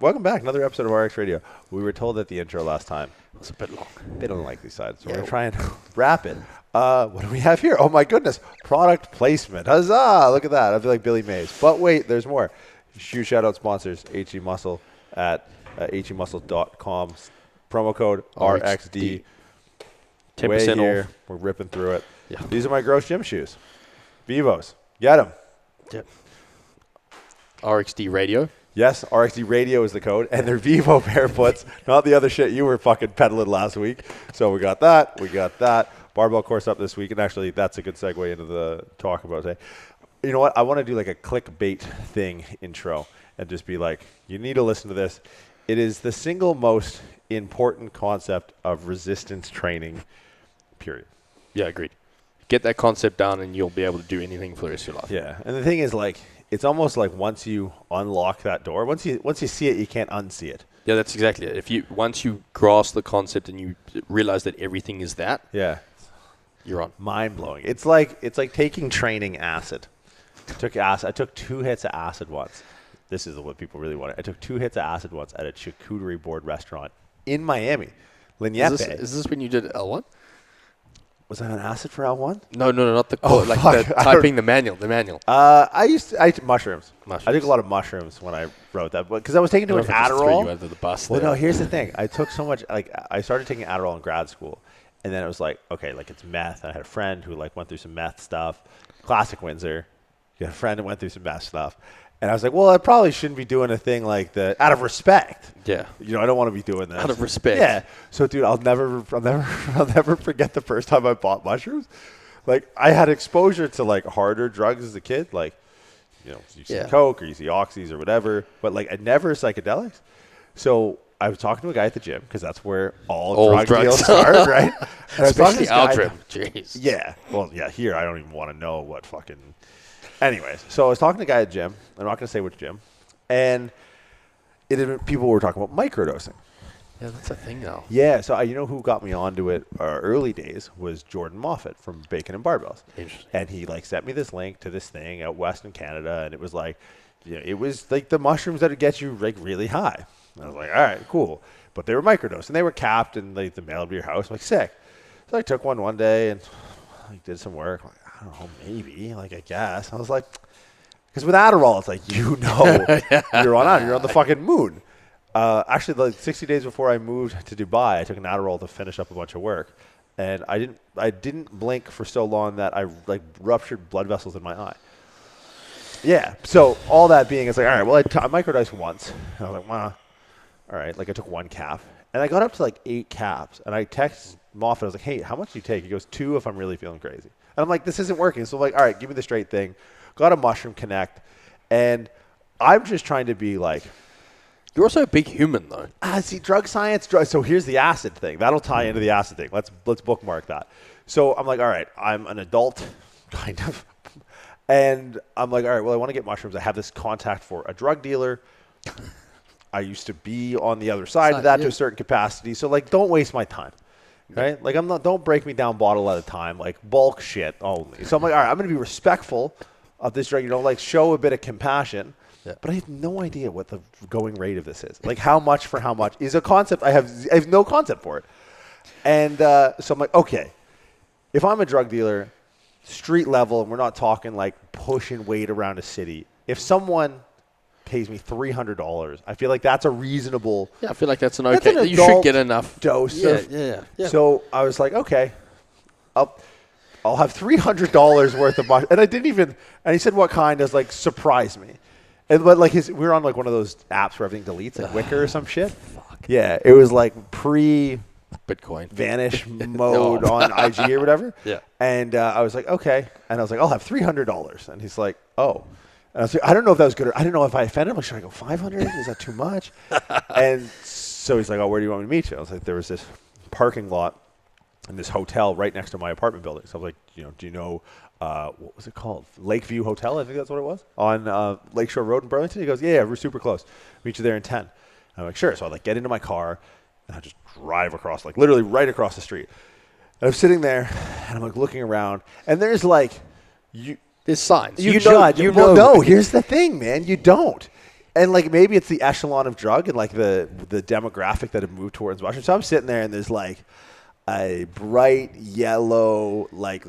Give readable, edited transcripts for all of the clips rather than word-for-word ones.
welcome back. Another episode of RX Radio. We were told that the intro last time was a bit long. A bit on the likely side, so we're going to try and wrap it. What do we have here? Oh, my goodness. Product placement. Huzzah! Look at that. I feel like Billy Mays. But wait, there's more. Huge shout-out sponsors, HE Muscle at hemuscle.com. Promo code RXD. 10% here. off. We're ripping through it. Yeah. These are my gross gym shoes. Vivos. Get them. Yep. RX'D Radio. Yes, RX'D Radio is the code, and they're Vivo barefoots, not the other shit you were fucking peddling last week. So we got that. Barbell course up this week, and actually that's a good segue into the talk about today. You know what? I want to do like a clickbait thing intro and just be like, you need to listen to this. It is the single most important concept of resistance training, period. Yeah, agreed. Get that concept down, and you'll be able to do anything for the rest of your life. Yeah, and the thing is, like, it's almost like once you unlock that door, once you see it, you can't unsee it. Yeah, that's exactly it. Once you grasp the concept and you realize that everything is that, yeah, you're on. Mind blowing. It's like taking training acid. I took 2 hits of acid once. This is what people really wanted. I took 2 hits of acid once at a charcuterie board restaurant in Miami. Linyepe. Is this when you did L1? Was I on acid for L1? No, not the typing the manual. I ate mushrooms. I took a lot of mushrooms when I wrote that, because I was taking an Adderall. You under the bus well, there. no, here's the thing. I took so much, I started taking Adderall in grad school, and then it was like, okay, like it's meth. And I had a friend who like went through some meth stuff. Classic Windsor. You had a friend who went through some meth stuff. And I was like, well, I probably shouldn't be doing a thing like that out of respect. Yeah. You know, I don't want to be doing this. Out of respect. Yeah. So, dude, I'll never forget the first time I bought mushrooms. Like, I had exposure to, like, harder drugs as a kid. Like, you know, you see Coke or you see Oxys or whatever. But, like, never psychedelics. So I was talking to a guy at the gym, because that's where all drug deals start, right? And especially Aldrin. Jeez. Yeah. Well, yeah, here I don't even want to know what fucking... Anyways, so I was talking to a guy at the gym. I'm not going to say which gym. And people were talking about microdosing. Yeah, that's a thing now. Yeah, so you know who got me onto it early days was Jordan Moffat from Bacon and Barbells. Interesting. And he like sent me this link to this thing out west in Canada, and it was like, you know, it was like the mushrooms that would get you like really high. And I was like, all right, cool. But they were microdosed, and they were capped, and like the mailed to your house. I'm like, sick. So I took one day and like did some work. Like, I don't know, maybe, like, I guess. I was like, because with Adderall, it's like, you know, you're on the fucking moon. Actually, like 60 days before I moved to Dubai, I took an Adderall to finish up a bunch of work. And I didn't blink for so long that I like ruptured blood vessels in my eye. Yeah. So all that being, it's like, all right, well, I microdosed once. And I was like, wow. All right. Like I took 1 cap. And I got up to like 8 caps. And I texted Moffat. I was like, hey, how much do you take? He goes, 2 if I'm really feeling crazy. And I'm like, this isn't working. So I'm like, all right, give me the straight thing. Got a mushroom connect. And I'm just trying to be like. You're also a big human, though. See, drug science. So here's the acid thing. That'll tie into the acid thing. Let's bookmark that. So I'm like, all right, I'm an adult, kind of. And I'm like, all right, well, I want to get mushrooms. I have this contact for a drug dealer. I used to be on the other side of that to a certain capacity. So, like, don't waste my time. Right? Like, don't break me down bottle at a time. Like, bulk shit only. So I'm like, all right, I'm going to be respectful of this drug. You know, like, show a bit of compassion. Yeah. But I have no idea what the going rate of this is. Like, how much for how much is a concept. I have no concept for it. And so I'm like, okay, if I'm a drug dealer, street level, and we're not talking like pushing weight around a city, if someone pays me $300, I feel like that's a reasonable. Yeah, I feel like that's an okay. You should get enough dose. Yeah. So I was like, okay, I'll have $300 worth of mushrooms. And I didn't even. And he said, what kind? I was like, surprise me. And but like we were on like one of those apps where everything deletes, like Wicker or some shit. Fuck. Yeah, it was like Bitcoin vanish mode on IG or whatever. Yeah. And I was like, okay. And I was like, I'll have $300. And he's like, oh. And I was like, I don't know if that was good. I didn't know if I offended him. Like, should I go 500? Is that too much? And so he's like, oh, where do you want me to meet you? I was like, there was this parking lot in this hotel right next to my apartment building. So I was like, you know, do you know, what was it called? Lakeview Hotel, I think that's what it was, on Lakeshore Road in Burlington. He goes, yeah, we're super close. Meet you there in 10. And I'm like, sure. So I like get into my car and I just drive across, like literally right across the street. And I'm sitting there and I'm like looking around and there's like, there's signs. You judge. No, here's the thing, man. You don't. And like maybe it's the echelon of drug and like the demographic that have moved towards mushrooms. So I'm sitting there and there's like a bright yellow like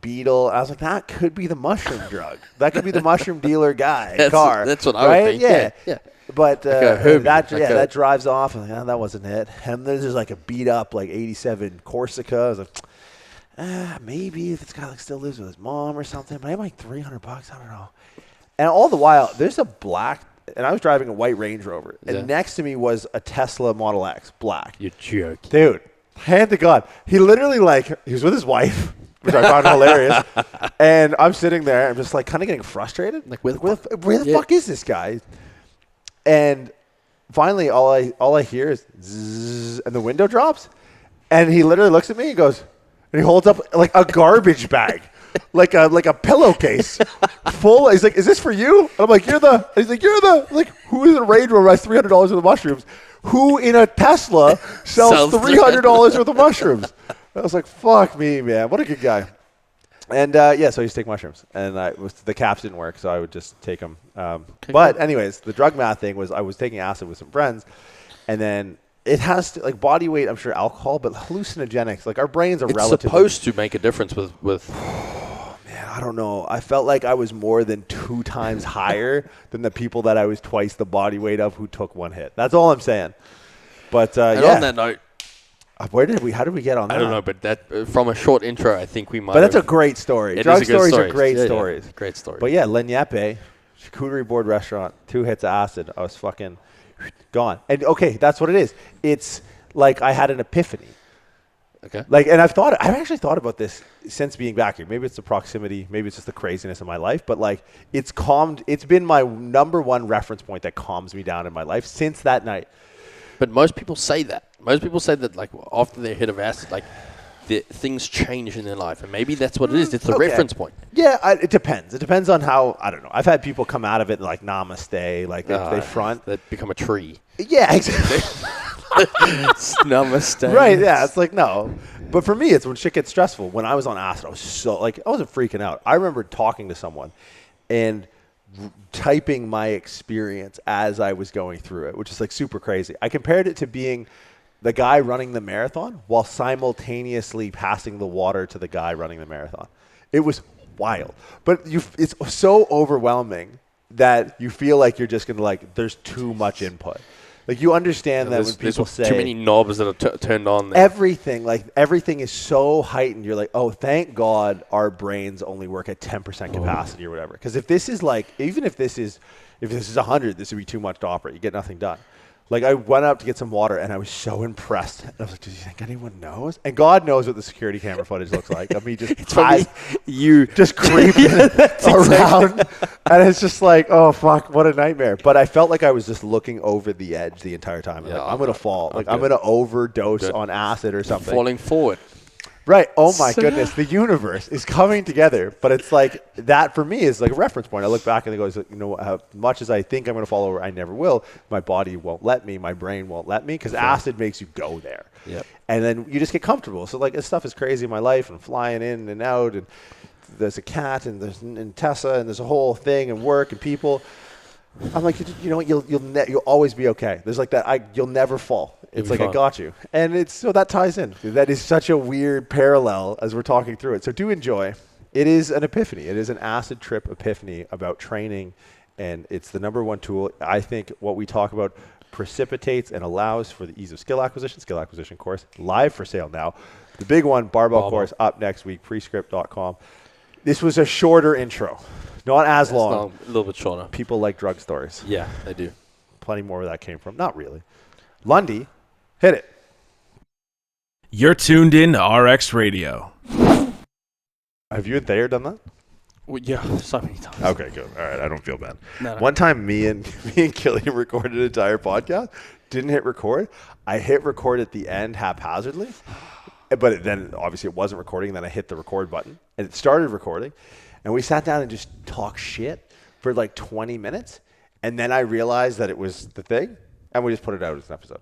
beetle. I was like, that could be the mushroom drug. That could be the mushroom dealer guy car. That's what I would think. Yeah. But Herbie, that drives off. And that wasn't it. And there's just like a beat up like '87 Corsica. I was like, maybe if this guy like still lives with his mom or something. But I have like $300. I don't know. And all the while, there's a black. And I was driving a white Range Rover. And next to me was a Tesla Model X, black. You're joking. Dude, hand to God. He literally, he was with his wife, which I found hilarious. And I'm sitting there. I'm just, kind of getting frustrated. Like, where the fuck is this guy? And finally, all I hear is zzz, and the window drops. And he literally looks at me and goes, and he holds up, a garbage bag. Like a pillowcase full. He's like, is this for you? And I'm like, you're the, who is a Range Rover buys $300 worth of mushrooms? Who in a Tesla sells $300 worth of mushrooms? I was like, fuck me, man. What a good guy. And so I used to take mushrooms. And the caps didn't work, so I would just take them. But anyways, the drug math thing was I was taking acid with some friends. And then it has to, body weight, I'm sure alcohol, but hallucinogenics, our brains are relatively. It's supposed to make a difference with I don't know. I felt like I was more than 2 times higher than the people that I was twice the body weight of who took one hit. That's all I'm saying. But and on that note, how did we get on that? I don't know, but that from a short intro, I think we might. But that's a great story. Drug stories are great stories. Yeah, great story. But yeah, Lenyepe, charcuterie board restaurant, 2 hits of acid. I was fucking gone. And okay, that's what it is. It's like I had an epiphany. Okay. And I've actually thought about this since being back here. Maybe it's the proximity, maybe it's just the craziness of my life, but it's been my number one reference point that calms me down in my life since that night. But most people say that. Most people say that after their hit of acid, things change in their life, and maybe that's what it is. It's the reference point. Yeah, it depends. It depends on how, I don't know. I've had people come out of it and namaste, they front. They become a tree. Yeah, exactly. Namaste. Right, yeah. It's no. But for me, it's when shit gets stressful. When I was on acid, I was so, I wasn't freaking out. I remember talking to someone and typing my experience as I was going through it, which is super crazy. I compared it to being the guy running the marathon while simultaneously passing the water to the guy running the marathon. It was wild. But it's so overwhelming that you feel like you're just going to, there's too much input. You understand that when people say too many knobs that are turned on there. Everything is so heightened. You're like, oh, thank God our brains only work at 10% capacity or whatever. Because if this is even if this is 100, this would be too much to operate. You get nothing done. I went up to get some water, and I was so impressed. And I was like, do you think anyone knows? And God knows what the security camera footage looks like. I mean, just creeping around. And it's just oh, fuck, what a nightmare. But I felt like I was just looking over the edge the entire time. I'm going to fall. I'm going to overdose on acid or something. Falling forward. Right. Oh, my goodness. The universe is coming together. But it's that for me is a reference point. I look back and it goes, how much as I think I'm going to fall over, I never will. My body won't let me. My brain won't let me because acid makes you go there. Yep. And then you just get comfortable. So this stuff is crazy in my life and flying in and out. And there's a cat and there's Tessa and there's a whole thing and work and people. I'm like, you know what? You'll always be okay. There's you'll never fall. It's I got you. And so that ties in. That is such a weird parallel as we're talking through it. So do enjoy. It is an epiphany. It is an acid trip epiphany about training. And it's the number one tool. I think what we talk about precipitates and allows for the ease of skill acquisition course, live for sale now. The big one, barbell course, up next week, prescript.com. This was a shorter intro. Not as long. A little bit shorter. People like drug stories. Yeah, they do. Plenty more where that came from. Not really. Lundy, hit it. You're tuned in to RX Radio. Have you and Thayer done that? Well, yeah, so many times. Okay, good. All right, I don't feel bad. No. One time, me and Killian recorded an entire podcast. Didn't hit record. I hit record at the end haphazardly, but then obviously it wasn't recording. Then I hit the record button, and it started recording. And we sat down and just talked shit for 20 minutes. And then I realized that it was the thing. And we just put it out as an episode.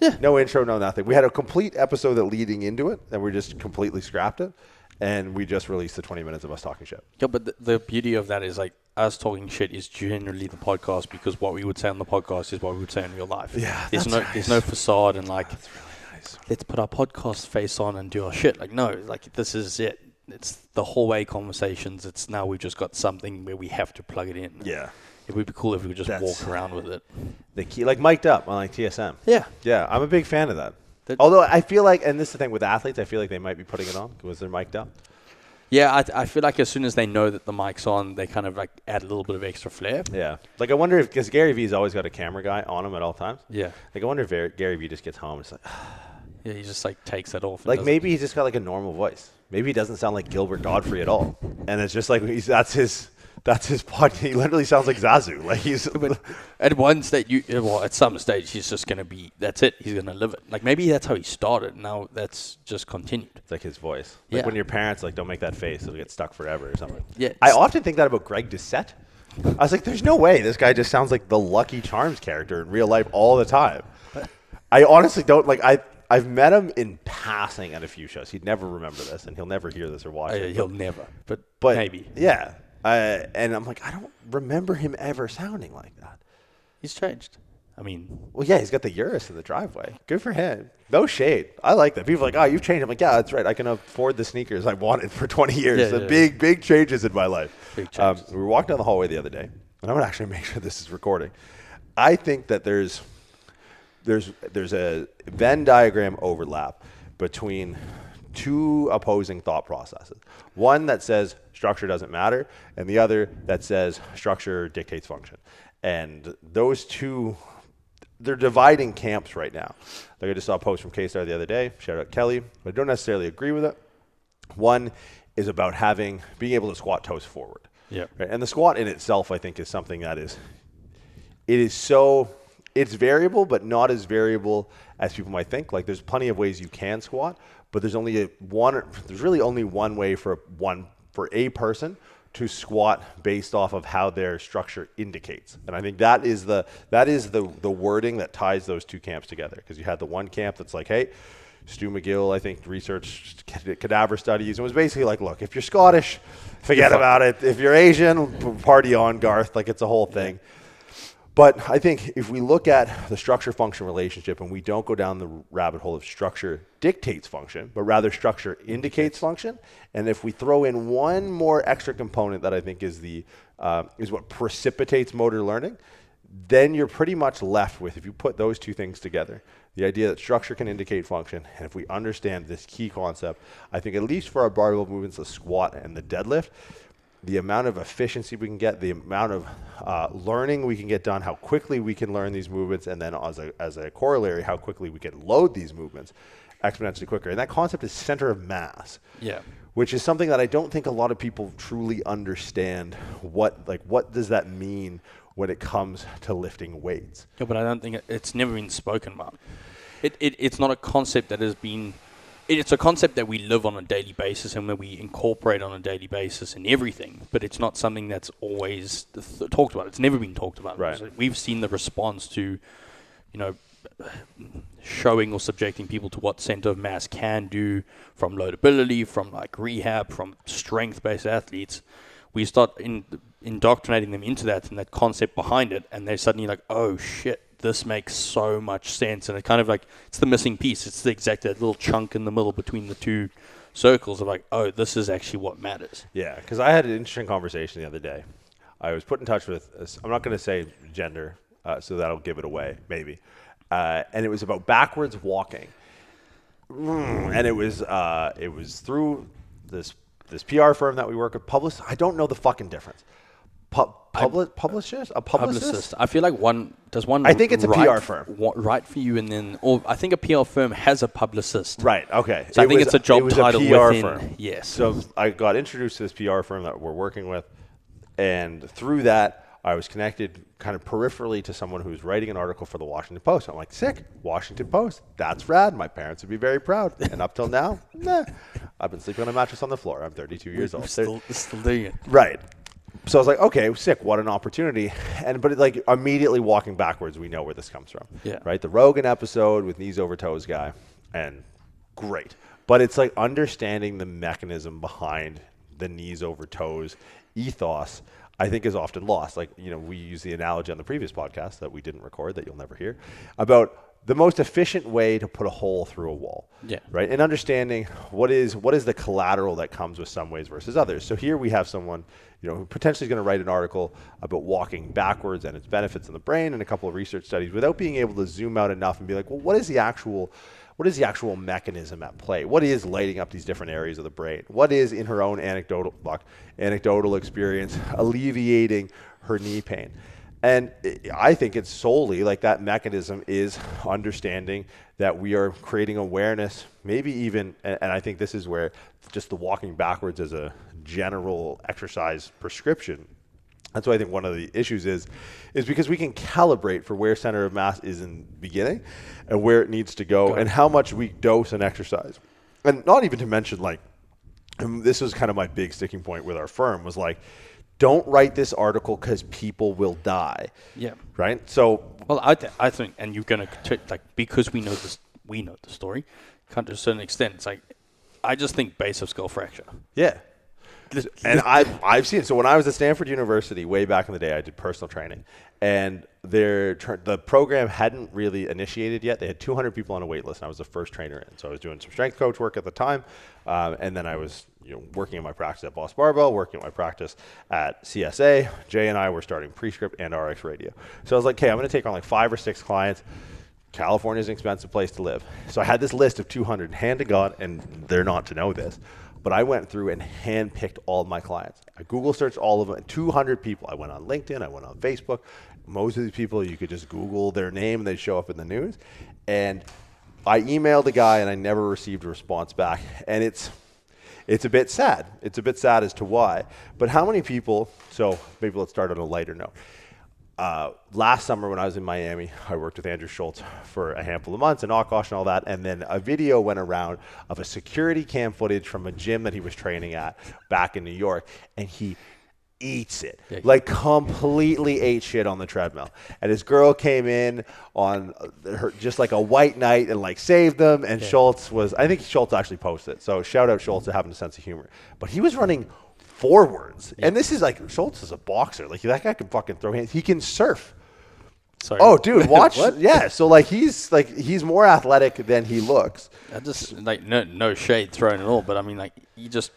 Yeah. No intro, no nothing. We had a complete episode that leading into it. And we just completely scrapped it. And we just released the 20 minutes of us talking shit. Yeah, but the beauty of that is us talking shit is generally the podcast, because what we would say on the podcast is what we would say in real life. Yeah, there's no facade and like, that's really nice. let's put our podcast face on and do our shit. Like, no, like this is it. It's the hallway conversations. It's now we've just got something where we have to plug it in. Yeah. It would be cool if we could just walk around with it. The key, like mic'd up on like TSM. Yeah. Yeah, I'm a big fan of that. Although I feel like, and this is the thing with athletes, I feel like they might be putting it on because they're mic'd up. Yeah, I feel like as soon as they know that the mic's on, they kind of like add a little bit of extra flair. Yeah. Like I wonder if, because Gary Vee's always got a camera guy on him at all times. Yeah. Like I wonder if Gary Vee just gets home and it's like, Yeah, he just like takes that off. like maybe he's just got like a normal voice. Maybe he doesn't sound like Gilbert Godfrey at all. And it's just like, that's his pod. He literally sounds like Zazu. Like he's at one stage, at some stage, he's just going to be, that's it. He's going to live it. Like maybe that's how he started. Now that's just continued. It's like his voice. Like Yeah. when your parents like don't make that face, it'll get stuck forever or something. Yeah. I often think that about Greg Doucette. I was like, there's no way this guy just sounds like the Lucky Charms character in real life all the time. I honestly don't like. I've met him in passing at a few shows. He'd never remember this, and he'll never hear this or watch it. He'll never, but maybe. Yeah. And I'm like, I don't remember him ever sounding like that. He's changed. I mean, Well, yeah, he's got the Urus in the driveway. Good for him. No shade. I like that. People are like, oh, you've changed. I'm like, yeah, that's right. I can afford the sneakers I wanted for 20 years. Yeah, Big changes in my life. Big changes. We were walking down the hallway the other day, and I'm going to actually make sure this is recording. I think that there's a Venn diagram overlap between two opposing thought processes. One that says structure doesn't matter, and the other that says structure dictates function. And those two, they're dividing camps right now. Like I just saw a post from K-Star the other day, shout out Kelly, but I don't necessarily agree with it. One is about being able to squat toes forward. yeah. Right? And the squat in itself, I think, is something that it's variable, but not as variable as people might think. Like there's plenty of ways you can squat, but there's really only one way for a person to squat based off of how their structure indicates. And I think that is the wording that ties those two camps together. Because you had the one camp that's like, hey, Stu McGill, I think, researched cadaver studies and was basically like, look, if you're Scottish, forget about it. If you're Asian, party on, Garth. Like it's a whole thing. But I think if we look at the structure-function relationship and we don't go down the rabbit hole of structure dictates function, but rather structure indicates function, and if we throw in one more extra component that I think is what precipitates motor learning, then you're pretty much left with, if you put those two things together, the idea that structure can indicate function, and if we understand this key concept, I think at least for our barbell movements, the squat and the deadlift, the amount of efficiency we can get, the amount of learning we can get done, how quickly we can learn these movements, and then as a corollary, how quickly we can load these movements exponentially quicker. And that concept is center of mass, which is something that I don't think a lot of people truly understand. What does that mean when it comes to lifting weights? Yeah, but I don't think it's never been spoken about. It's not a concept that has been... It's a concept that we live on a daily basis and that we incorporate on a daily basis in everything, but it's not something that's always talked about. It's never been talked about. Right. So we've seen the response to, showing or subjecting people to what center of mass can do from loadability, from like rehab, from strength-based athletes. We start indoctrinating them into that and that concept behind it, and they're suddenly like, oh shit, this makes so much sense. And it kind of like, it's the missing piece. It's that little chunk in the middle between the two circles of like, oh, this is actually what matters. Yeah, because I had an interesting conversation the other day. I was put in touch with, I'm not going to say gender, so that'll give it away, maybe. And it was about backwards walking. And it was through this PR firm that we work with, I don't know the fucking difference. Publicist? A publicist? I feel like does one. I think it's a PR firm. Right for you, and then, or I think a PR firm has a publicist. Right. Okay. So I think it's a job title within. Firm. Yes. So I got introduced to this PR firm that we're working with, and through that, I was connected kind of peripherally to someone who was writing an article for the Washington Post. I'm like, sick, Washington Post. That's rad. My parents would be very proud. And up till now, I've been sleeping on a mattress on the floor. I'm 32 years old. Still doing it. Right. So I was like, okay, sick, what an opportunity. But like immediately walking backwards, we know where this comes from. Yeah. Right? The Rogan episode with knees over toes guy, and great. But it's like understanding the mechanism behind the knees over toes ethos, I think is often lost. Like, we use the analogy on the previous podcast that we didn't record that you'll never hear about the most efficient way to put a hole through a wall. Yeah. Right. And understanding what is the collateral that comes with some ways versus others. So here we have someone, who potentially is going to write an article about walking backwards and its benefits in the brain and a couple of research studies without being able to zoom out enough and be like, well, what is the actual mechanism at play? What is lighting up these different areas of the brain? What is, in her own anecdotal experience, alleviating her knee pain? And I think it's solely like that mechanism is understanding that we are creating awareness, maybe even, and I think this is where just the walking backwards as a general exercise prescription. That's why I think one of the issues is because we can calibrate for where center of mass is in the beginning and where it needs to go and how much we dose an exercise. And not even to mention, like, this was kind of my big sticking point with our firm was like, don't write this article because people will die. Yeah. Right? So, well, I think, and you're going to, like, because we know the story, to a certain extent, it's like, I just think base of skull fracture. Yeah. And I've seen it. So when I was at Stanford University way back in the day, I did personal training, and the program hadn't really initiated yet. They had 200 people on a wait list, and I was the first trainer in. So I was doing some strength coach work at the time, and then I was working in my practice at Boss Barbell, working in my practice at CSA. Jay and I were starting Prescript and RX Radio. So I was like, okay, I'm going to take on like 5 or 6 clients. California is an expensive place to live. So I had this list of 200, hand to God, and they're not to know this, but I went through and handpicked all of my clients. I Google searched all of them, 200 people. I went on LinkedIn, I went on Facebook. Most of these people, you could just Google their name and they'd show up in the news. And I emailed the guy and I never received a response back. And it's a bit sad. It's a bit sad as to why. But how many people, so maybe let's start on a lighter note. Last summer when I was in Miami, I worked with Andrew Schultz for a handful of months and Oshkosh and all that. And then a video went around of a security cam footage from a gym that he was training at back in New York. And he eats it, like completely ate shit on the treadmill. And his girl came in on her just like a white knight and like saved them. And Schultz I think Schultz actually posted it. So shout out Schultz to having a sense of humor. But he was running forwards. And this is like, Schultz is a boxer. Like that guy can fucking throw hands. He can surf. Sorry. Oh, dude, watch. Yeah. So he's more athletic than he looks. I just no shade thrown at all, but I mean you just.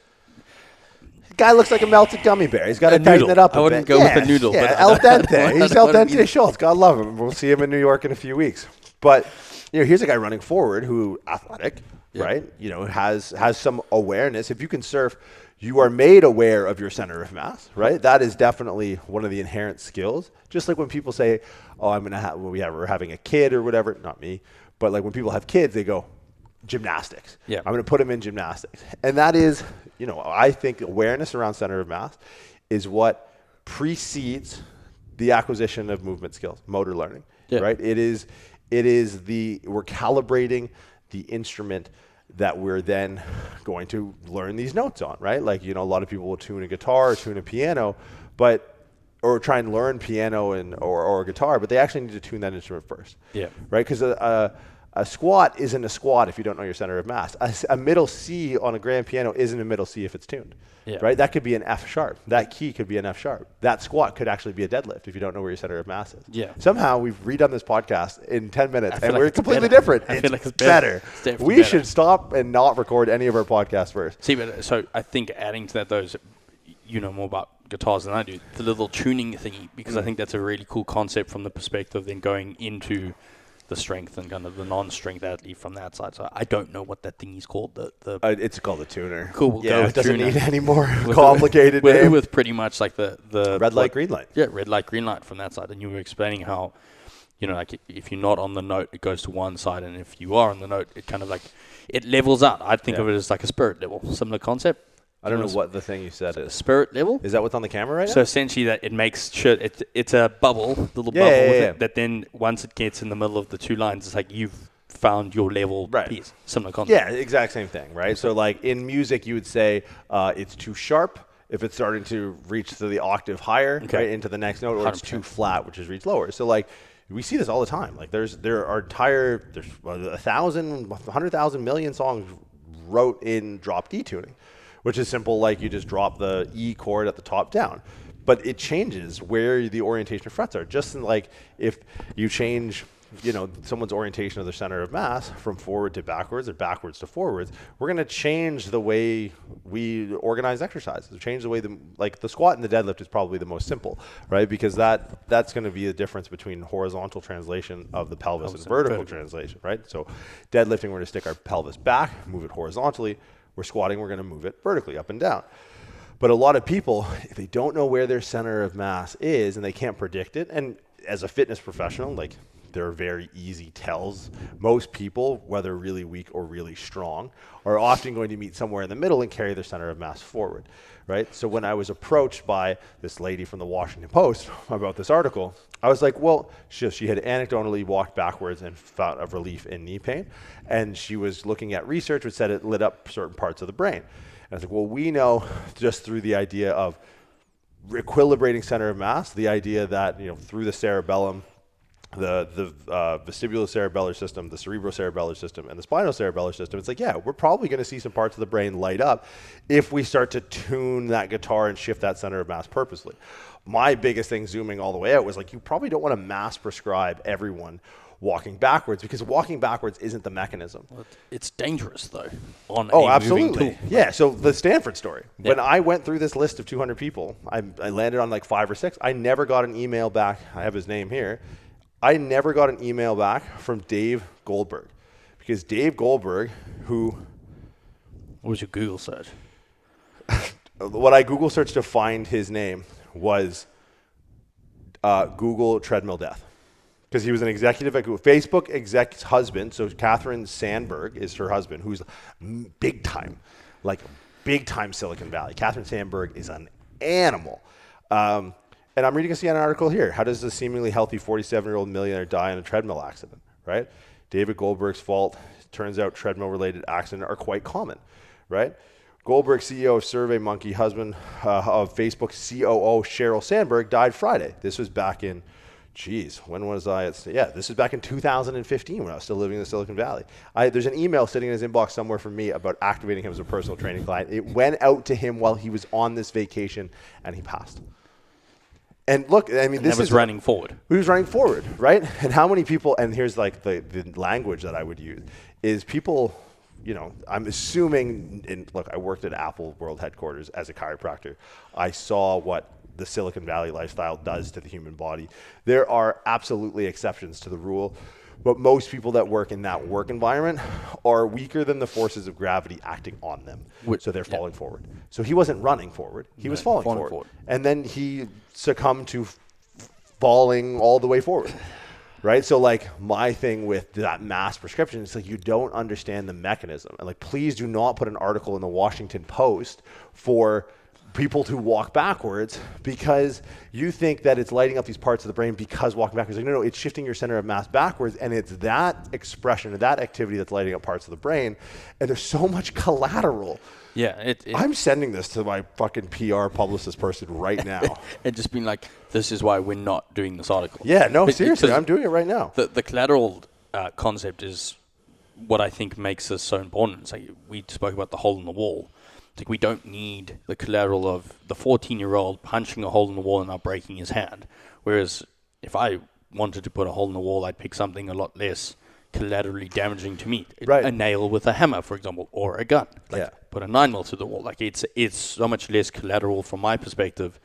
Guy looks like a melted gummy bear. He's got to tighten it up a bit. I wouldn't go with a noodle. Yeah, but al dente. He's al dente Schultz. God love him. We'll see him in New York in a few weeks. But here's a guy running forward who athletic, right? Has some awareness. If you can surf, you are made aware of your center of mass, right? That is definitely one of the inherent skills. Just like when people say, "Oh, we're having a kid or whatever." Not me, but like when people have kids, they go, gymnastics. Yeah. I'm going to put him in gymnastics. And that is, I think awareness around center of mass is what precedes the acquisition of movement skills, motor learning, right? We're calibrating the instrument that we're then going to learn these notes on, right? Like, a lot of people will tune a guitar or tune a piano, or try and learn piano or guitar, but they actually need to tune that instrument first. Yeah. Right? Because a squat isn't a squat if you don't know your center of mass. A middle C on a grand piano isn't a middle C if it's tuned. Yeah. Right? That could be an F sharp. That key could be an F sharp. That squat could actually be a deadlift if you don't know where your center of mass is. Yeah. Somehow we've redone this podcast in 10 minutes and we're completely different. I feel like it's better. We should stop and not record any of our podcasts first. See, but so I think adding to that, those, more about guitars than I do, the little tuning thingy, because I think that's a really cool concept from the perspective then going into the strength and kind of the non-strength athlete from that side. So I don't know what that thing is called. It's called a tuner. Cool. We'll go with it doesn't tuner. need any more complicated name. With pretty much like the red light, green light. Yeah, red light, green light from that side. And you were explaining how, like if you're not on the note, it goes to one side, and if you are on the note, it kind of like it levels out. I think of it as like a spirit level, similar concept. I don't know what the thing you said is. Spirit level? Is that what's on the camera right now? So essentially that it makes sure it's a bubble, little bubble with it, that then once it gets in the middle of the two lines, it's like you've found your level piece. Similar concept. Yeah, exact same thing, right? So like in music, you would say it's too sharp if it's starting to reach to the octave higher, right, into the next note, or 100%. It's too flat, which is reached lower. So like we see this all the time. Like there's 100,000 million songs wrote in drop D tuning, which is simple, like you just drop the E chord at the top down. but it changes where the orientation of frets are. Just in like if you change, someone's orientation of their center of mass from forward to backwards or backwards to forwards, we're going to change the way we organize exercises. Change the way the squat and the deadlift is probably the most simple, right? Because that's going to be the difference between horizontal translation of the pelvis and vertical translation, right? So deadlifting, we're going to stick our pelvis back, move it horizontally. We're squatting, we're going to move it vertically, up and down. But a lot of people, if they don't know where their center of mass is and they can't predict it, and as a fitness professional, like, there are very easy tells. Most people, whether really weak or really strong, are often going to meet somewhere in the middle and carry their center of mass forward, right? So when I was approached by this lady from the Washington Post about this article, I was like, well, she had anecdotally walked backwards and found a relief in knee pain. And she was looking at research which said it lit up certain parts of the brain. And I was like, well, we know just through the idea of equilibrating center of mass, the idea that, through the cerebellum, the vestibulocerebellar system, the cerebrocerebellar system, and the spinocerebellar system, it's like, yeah, we're probably going to see some parts of the brain light up if we start to tune that guitar and shift that center of mass purposely. My biggest thing, zooming all the way out, was like, you probably don't want to mass prescribe everyone walking backwards, because walking backwards isn't the mechanism. It's dangerous, though, on a absolutely. Moving tool. Yeah, so the Stanford story. Yeah. When I went through this list of 200 people, I landed on like 5 or 6. I never got an email back. I have his name here. I never got an email back from Dave Goldberg, because Dave Goldberg, who... What was your Google search? What I Google searched to find his name was Google treadmill death, because he was an executive at Google. Facebook exec's husband, so Catherine Sandberg is her husband, who's big time Silicon Valley. Catherine Sandberg is an animal. And I'm reading a CNN article here. How does a seemingly healthy 47-year-old millionaire die in a treadmill accident, right? David Goldberg's fault. Turns out treadmill-related accidents are quite common, right? Goldberg, CEO of SurveyMonkey, husband of Facebook COO Sheryl Sandberg, died Friday. This was back in, when was I? This was back in 2015 when I was still living in the Silicon Valley. There's an email sitting in his inbox somewhere from me about activating him as a personal training client. It went out to him while he was on this vacation, and he passed. And look, I mean, this was running forward. He was running forward, right? And how many people, and here's like the language that I would use, is people, I'm assuming, I worked at Apple World Headquarters as a chiropractor. I saw what the Silicon Valley lifestyle does to the human body. There are absolutely exceptions to the rule, but most people that work in that work environment are weaker than the forces of gravity acting on them. So they're falling forward. So he wasn't running forward. He was falling forward. And then he succumbed to falling all the way forward. Right? So like my thing with that mass prescription is like, you don't understand the mechanism. And like, please do not put an article in the Washington Post for people to walk backwards because you think that it's lighting up these parts of the brain because walking backwards. Like, no, it's shifting your center of mass backwards, and it's that expression or that activity that's lighting up parts of the brain. And there's so much collateral. Yeah, I'm sending this to my fucking PR publicist person right now. And just being like, this is why we're not doing this article. Yeah, no, seriously, I'm doing it right now. The collateral concept is what I think makes this so important. It's like we spoke about the hole in the wall. It's like we don't need the collateral of the 14-year-old punching a hole in the wall and not breaking his hand. Whereas if I wanted to put a hole in the wall, I'd pick something a lot less collaterally damaging to me. Right. A nail with a hammer, for example, or a gun. Put a 9mm to the wall. Like it's so much less collateral from my perspective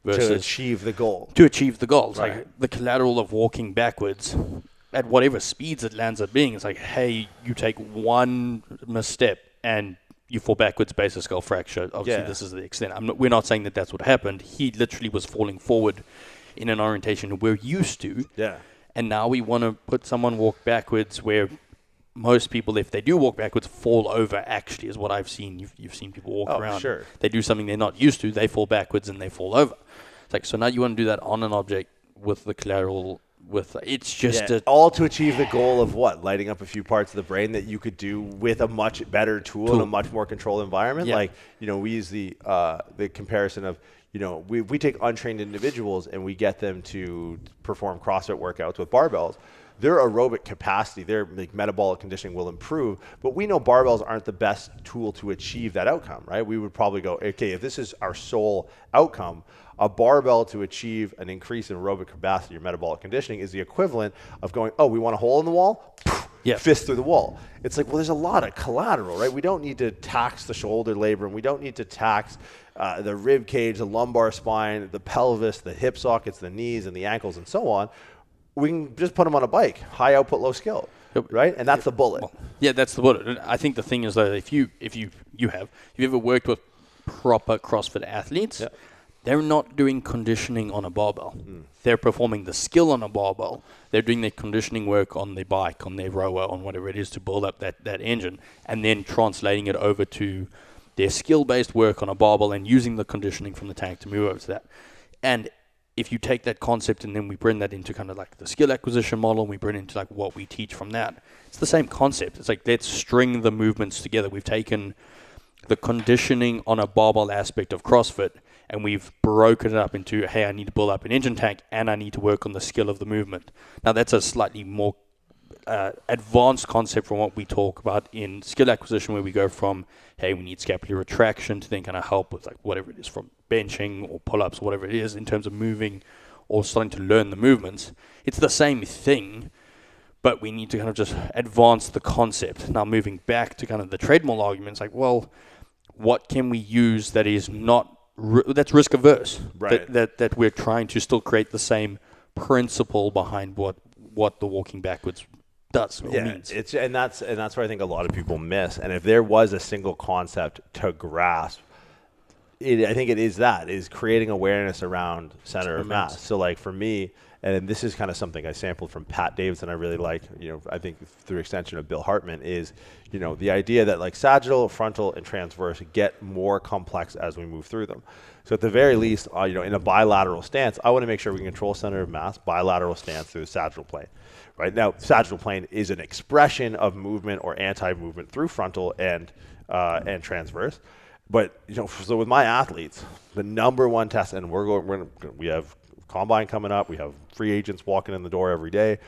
versus to achieve the goal. It's like the collateral of walking backwards at whatever speeds it lands up being. It's like, hey, you take one misstep and you fall backwards, base of skull fracture. Obviously, this is the extent. We're not saying that that's what happened. He literally was falling forward in an orientation we're used to. Yeah. And now we want to put someone walk backwards where most people, if they do walk backwards, fall over, actually, is what I've seen. You've seen people walk around. Sure. They do something they're not used to. They fall backwards and they fall over. It's like, so now you want to do that on an object with the collateral. It's just all to achieve the goal of what? Lighting up a few parts of the brain that you could do with a much better tool. In a much more controlled environment. Yeah. Like, we use the comparison of, we take untrained individuals and we get them to perform CrossFit workouts with barbells. their aerobic capacity, their like metabolic conditioning will improve. But we know barbells aren't the best tool to achieve that outcome, right? We would probably go, okay, if this is our sole outcome, a barbell to achieve an increase in aerobic capacity or metabolic conditioning is the equivalent of going, oh, we want a hole in the wall? Fist through the wall. It's like, well, there's a lot of collateral, right? We don't need to tax the shoulder labor, and we don't need to tax the rib cage, the lumbar spine, the pelvis, the hip sockets, the knees, and the ankles, and so on. We can just put them on a bike, high output, low skill, right? And that's the bullet. Well, yeah, that's the bullet. And I think the thing is that if you ever worked with proper CrossFit athletes, they're not doing conditioning on a barbell. They're performing the skill on a barbell. They're doing their conditioning work on their bike, on their rower, on whatever it is to build up that engine, and then translating it over to their skill-based work on a barbell and using the conditioning from the tank to move over to that. And if you take that concept and then we bring that into kind of like the skill acquisition model, and we bring it into like what we teach from that, it's the same concept. It's like, let's string the movements together. We've taken the conditioning on a barbell aspect of CrossFit, and we've broken it up into, hey, I need to build up an engine tank and I need to work on the skill of the movement. Now, that's a slightly more advanced concept from what we talk about in skill acquisition, where we go from, hey, we need scapular retraction to then kind of help with like whatever it is from benching or pull-ups or whatever it is in terms of moving or starting to learn the movements. It's the same thing, but we need to kind of just advance the concept. Now, moving back to kind of the treadmill arguments, like, well, what can we use that is not that's risk averse, right? That we're trying to still create the same principle behind what the walking backwards does or means. And that's where I think a lot of people miss. And if there was a single concept to grasp, I think it is creating awareness around center of mass. So like for me, and this is kind of something I sampled from Pat Davidson, I really like, I think through extension of Bill Hartman, is, the idea that like sagittal, frontal, and transverse get more complex as we move through them. So at the very least, in a bilateral stance, I want to make sure we control center of mass, bilateral stance through the sagittal plane. Right now, sagittal plane is an expression of movement or anti-movement through frontal and transverse. But so with my athletes, the number one test, and we have combine coming up, we have free agents walking in the door every day.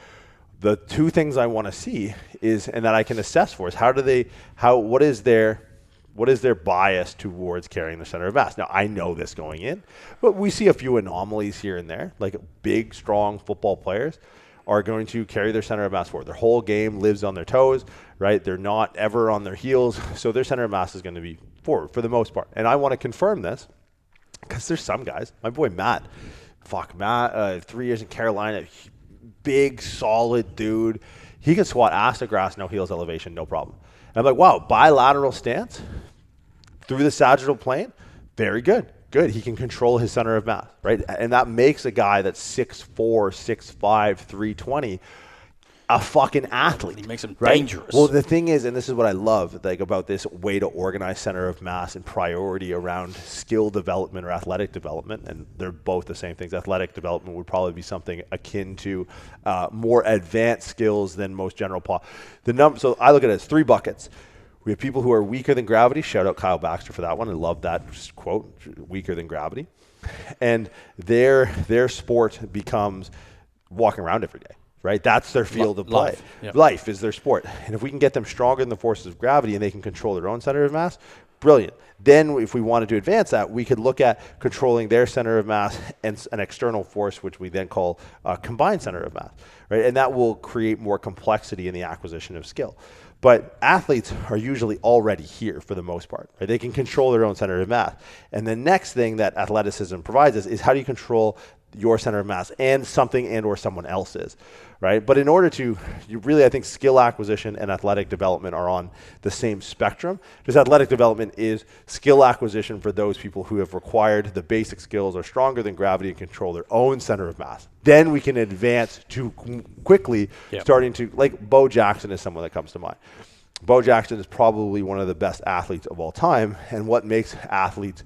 The two things I want to see is, and that I can assess for, is what is their bias towards carrying the center of mass. Now, I know this going in, but we see a few anomalies here and there, like big, strong football players are going to carry their center of mass forward. Their whole game lives on their toes, right? They're not ever on their heels, so their center of mass is going to be forward for the most part. And I want to confirm this because there's some guys, my boy Matt, 3 years in Carolina, big, solid dude. He can squat ass to grass, no heels elevation, no problem. And I'm like, wow, bilateral stance through the sagittal plane, very good. Good. He can control his center of mass, right? And that makes a guy that's 6'4", 6'5", 320 a fucking athlete. He makes him right? dangerous. Well, the thing is, and this is what I love about this way to organize center of mass and priority around skill development or athletic development, and they're both the same things. Athletic development would probably be something akin to more advanced skills than most general So I look at it as 3 buckets. We have people who are weaker than gravity. Shout out Kyle Baxter for that one. I love that quote, weaker than gravity. And their sport becomes walking around every day, right? That's their field of play. Life is their sport. And if we can get them stronger than the forces of gravity and they can control their own center of mass, brilliant. Then if we wanted to advance that, we could look at controlling their center of mass and an external force, which we then call combined center of mass, right? And that will create more complexity in the acquisition of skill. But athletes are usually already here for the most part, right? They can control their own center of mass. And the next thing that athleticism provides us is how do you control your center of mass and something and or someone else's, right? But in order to, I think skill acquisition and athletic development are on the same spectrum. Just athletic development is skill acquisition for those people who have required the basic skills, are stronger than gravity, and control their own center of mass. Then we can advance to quickly starting to, like Bo Jackson is someone that comes to mind. Bo Jackson is probably one of the best athletes of all time, and what makes athletes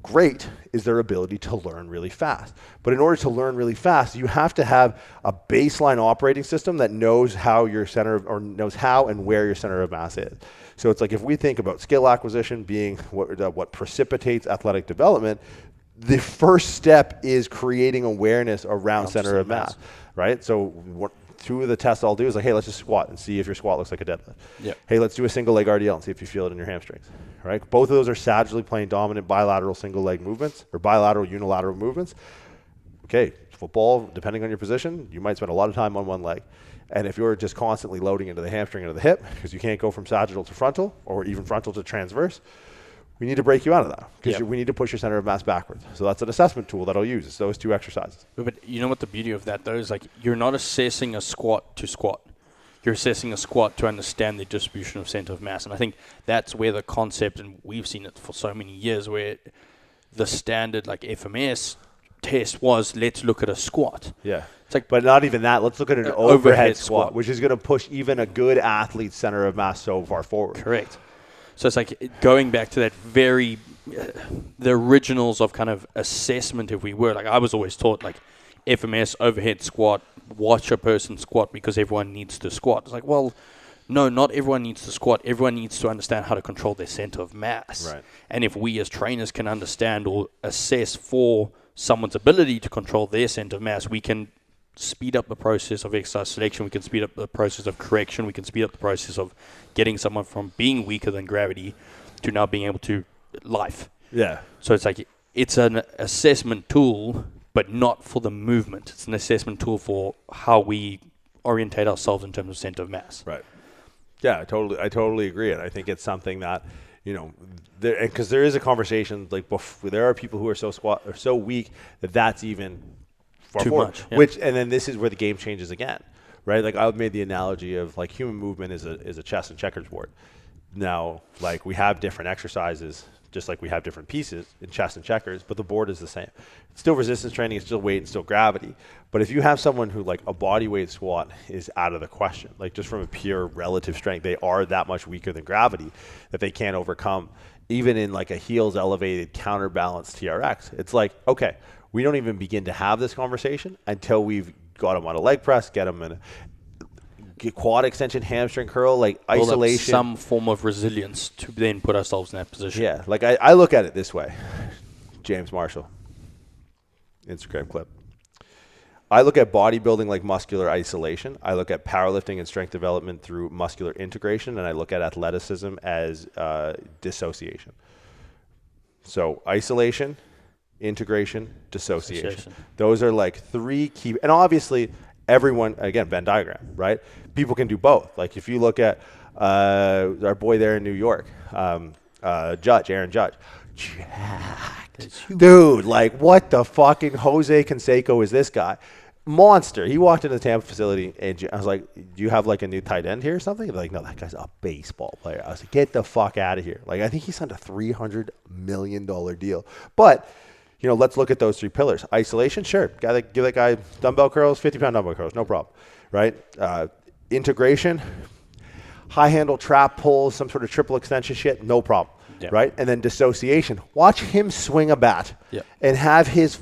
great is their ability to learn really fast. But in order to learn really fast, you have to have a baseline operating system that knows how knows how and where your center of mass is. So it's like if we think about skill acquisition being what precipitates athletic development, the first step is creating awareness around center of mass, right? So two of the tests I'll do is like, hey, let's just squat and see if your squat looks like a deadlift. Yeah. Hey, let's do a single leg RDL and see if you feel it in your hamstrings. Right? Both of those are sagittally plane dominant bilateral single leg movements or bilateral unilateral movements. Okay, football, depending on your position, you might spend a lot of time on one leg. And if you're just constantly loading into the hamstring or the hip, because you can't go from sagittal to frontal or even frontal to transverse, we need to break you out of that because we need to push your center of mass backwards. So that's an assessment tool that I'll use. It's those two exercises. But you know what the beauty of that, though, is like you're not assessing a squat to squat. You're assessing a squat to understand the distribution of center of mass. And I think that's where the concept, and we've seen it for so many years, where the standard like FMS test was, let's look at a squat. Yeah. It's like, but not even that. Let's look at an overhead squat, which is going to push even a good athlete's center of mass so far forward. Correct. So it's like going back to that very, the originals of kind of assessment, if we were. Like I was always taught like FMS, overhead squat, watch a person squat because everyone needs to squat. It's like, well, no, not everyone needs to squat. Everyone needs to understand how to control their center of mass. Right. And if we as trainers can understand or assess for someone's ability to control their center of mass, we can speed up the process of exercise selection. We can speed up the process of correction. We can speed up the process of getting someone from being weaker than gravity to now being able to life. Yeah. So it's like it's an assessment tool, but not for the movement. It's an assessment tool for how we orientate ourselves in terms of center of mass. Right. Yeah, I totally agree. And I think it's something that, you know, because there is a conversation like there are people who are so weak that that's even far too forward, much. Yeah. And then this is where the game changes again, right? Like I made the analogy of like human movement is a chess and checkers board. Now, like we have different exercises, just like we have different pieces in chess and checkers, but the board is the same. It's still resistance training, it's still weight, and still gravity. But if you have someone who like a body weight squat is out of the question, like just from a pure relative strength, they are that much weaker than gravity that they can't overcome. Even in like a heels elevated counterbalance TRX, it's like, okay, we don't even begin to have this conversation until we've got them on a leg press, get them in a quad extension, hamstring curl, like Build isolation. some form of resilience to then put ourselves in that position. Yeah, like I look at it this way. James Marshall, Instagram clip. I look at bodybuilding like muscular isolation. I look at powerlifting and strength development through muscular integration, and I look at athleticism as dissociation. So isolation, integration, dissociation. Those are like three key, and obviously everyone, again, Venn diagram, right? People can do both. Like if you look at our boy there in New York, Aaron Judge. Dude, like what the fucking Jose Canseco is this guy? Monster. He walked into the Tampa facility and I was like, do you have like a new tight end here or something? They're like, no, that guy's a baseball player. I was like, get the fuck out of here. Like I think he signed a $300 million deal. But you know, let's look at those three pillars. Isolation, sure. Give that guy dumbbell curls, 50-pound dumbbell curls, no problem, right? Integration, high handle trap pulls, some sort of triple extension shit, no problem, right? And then dissociation. Watch him swing a bat and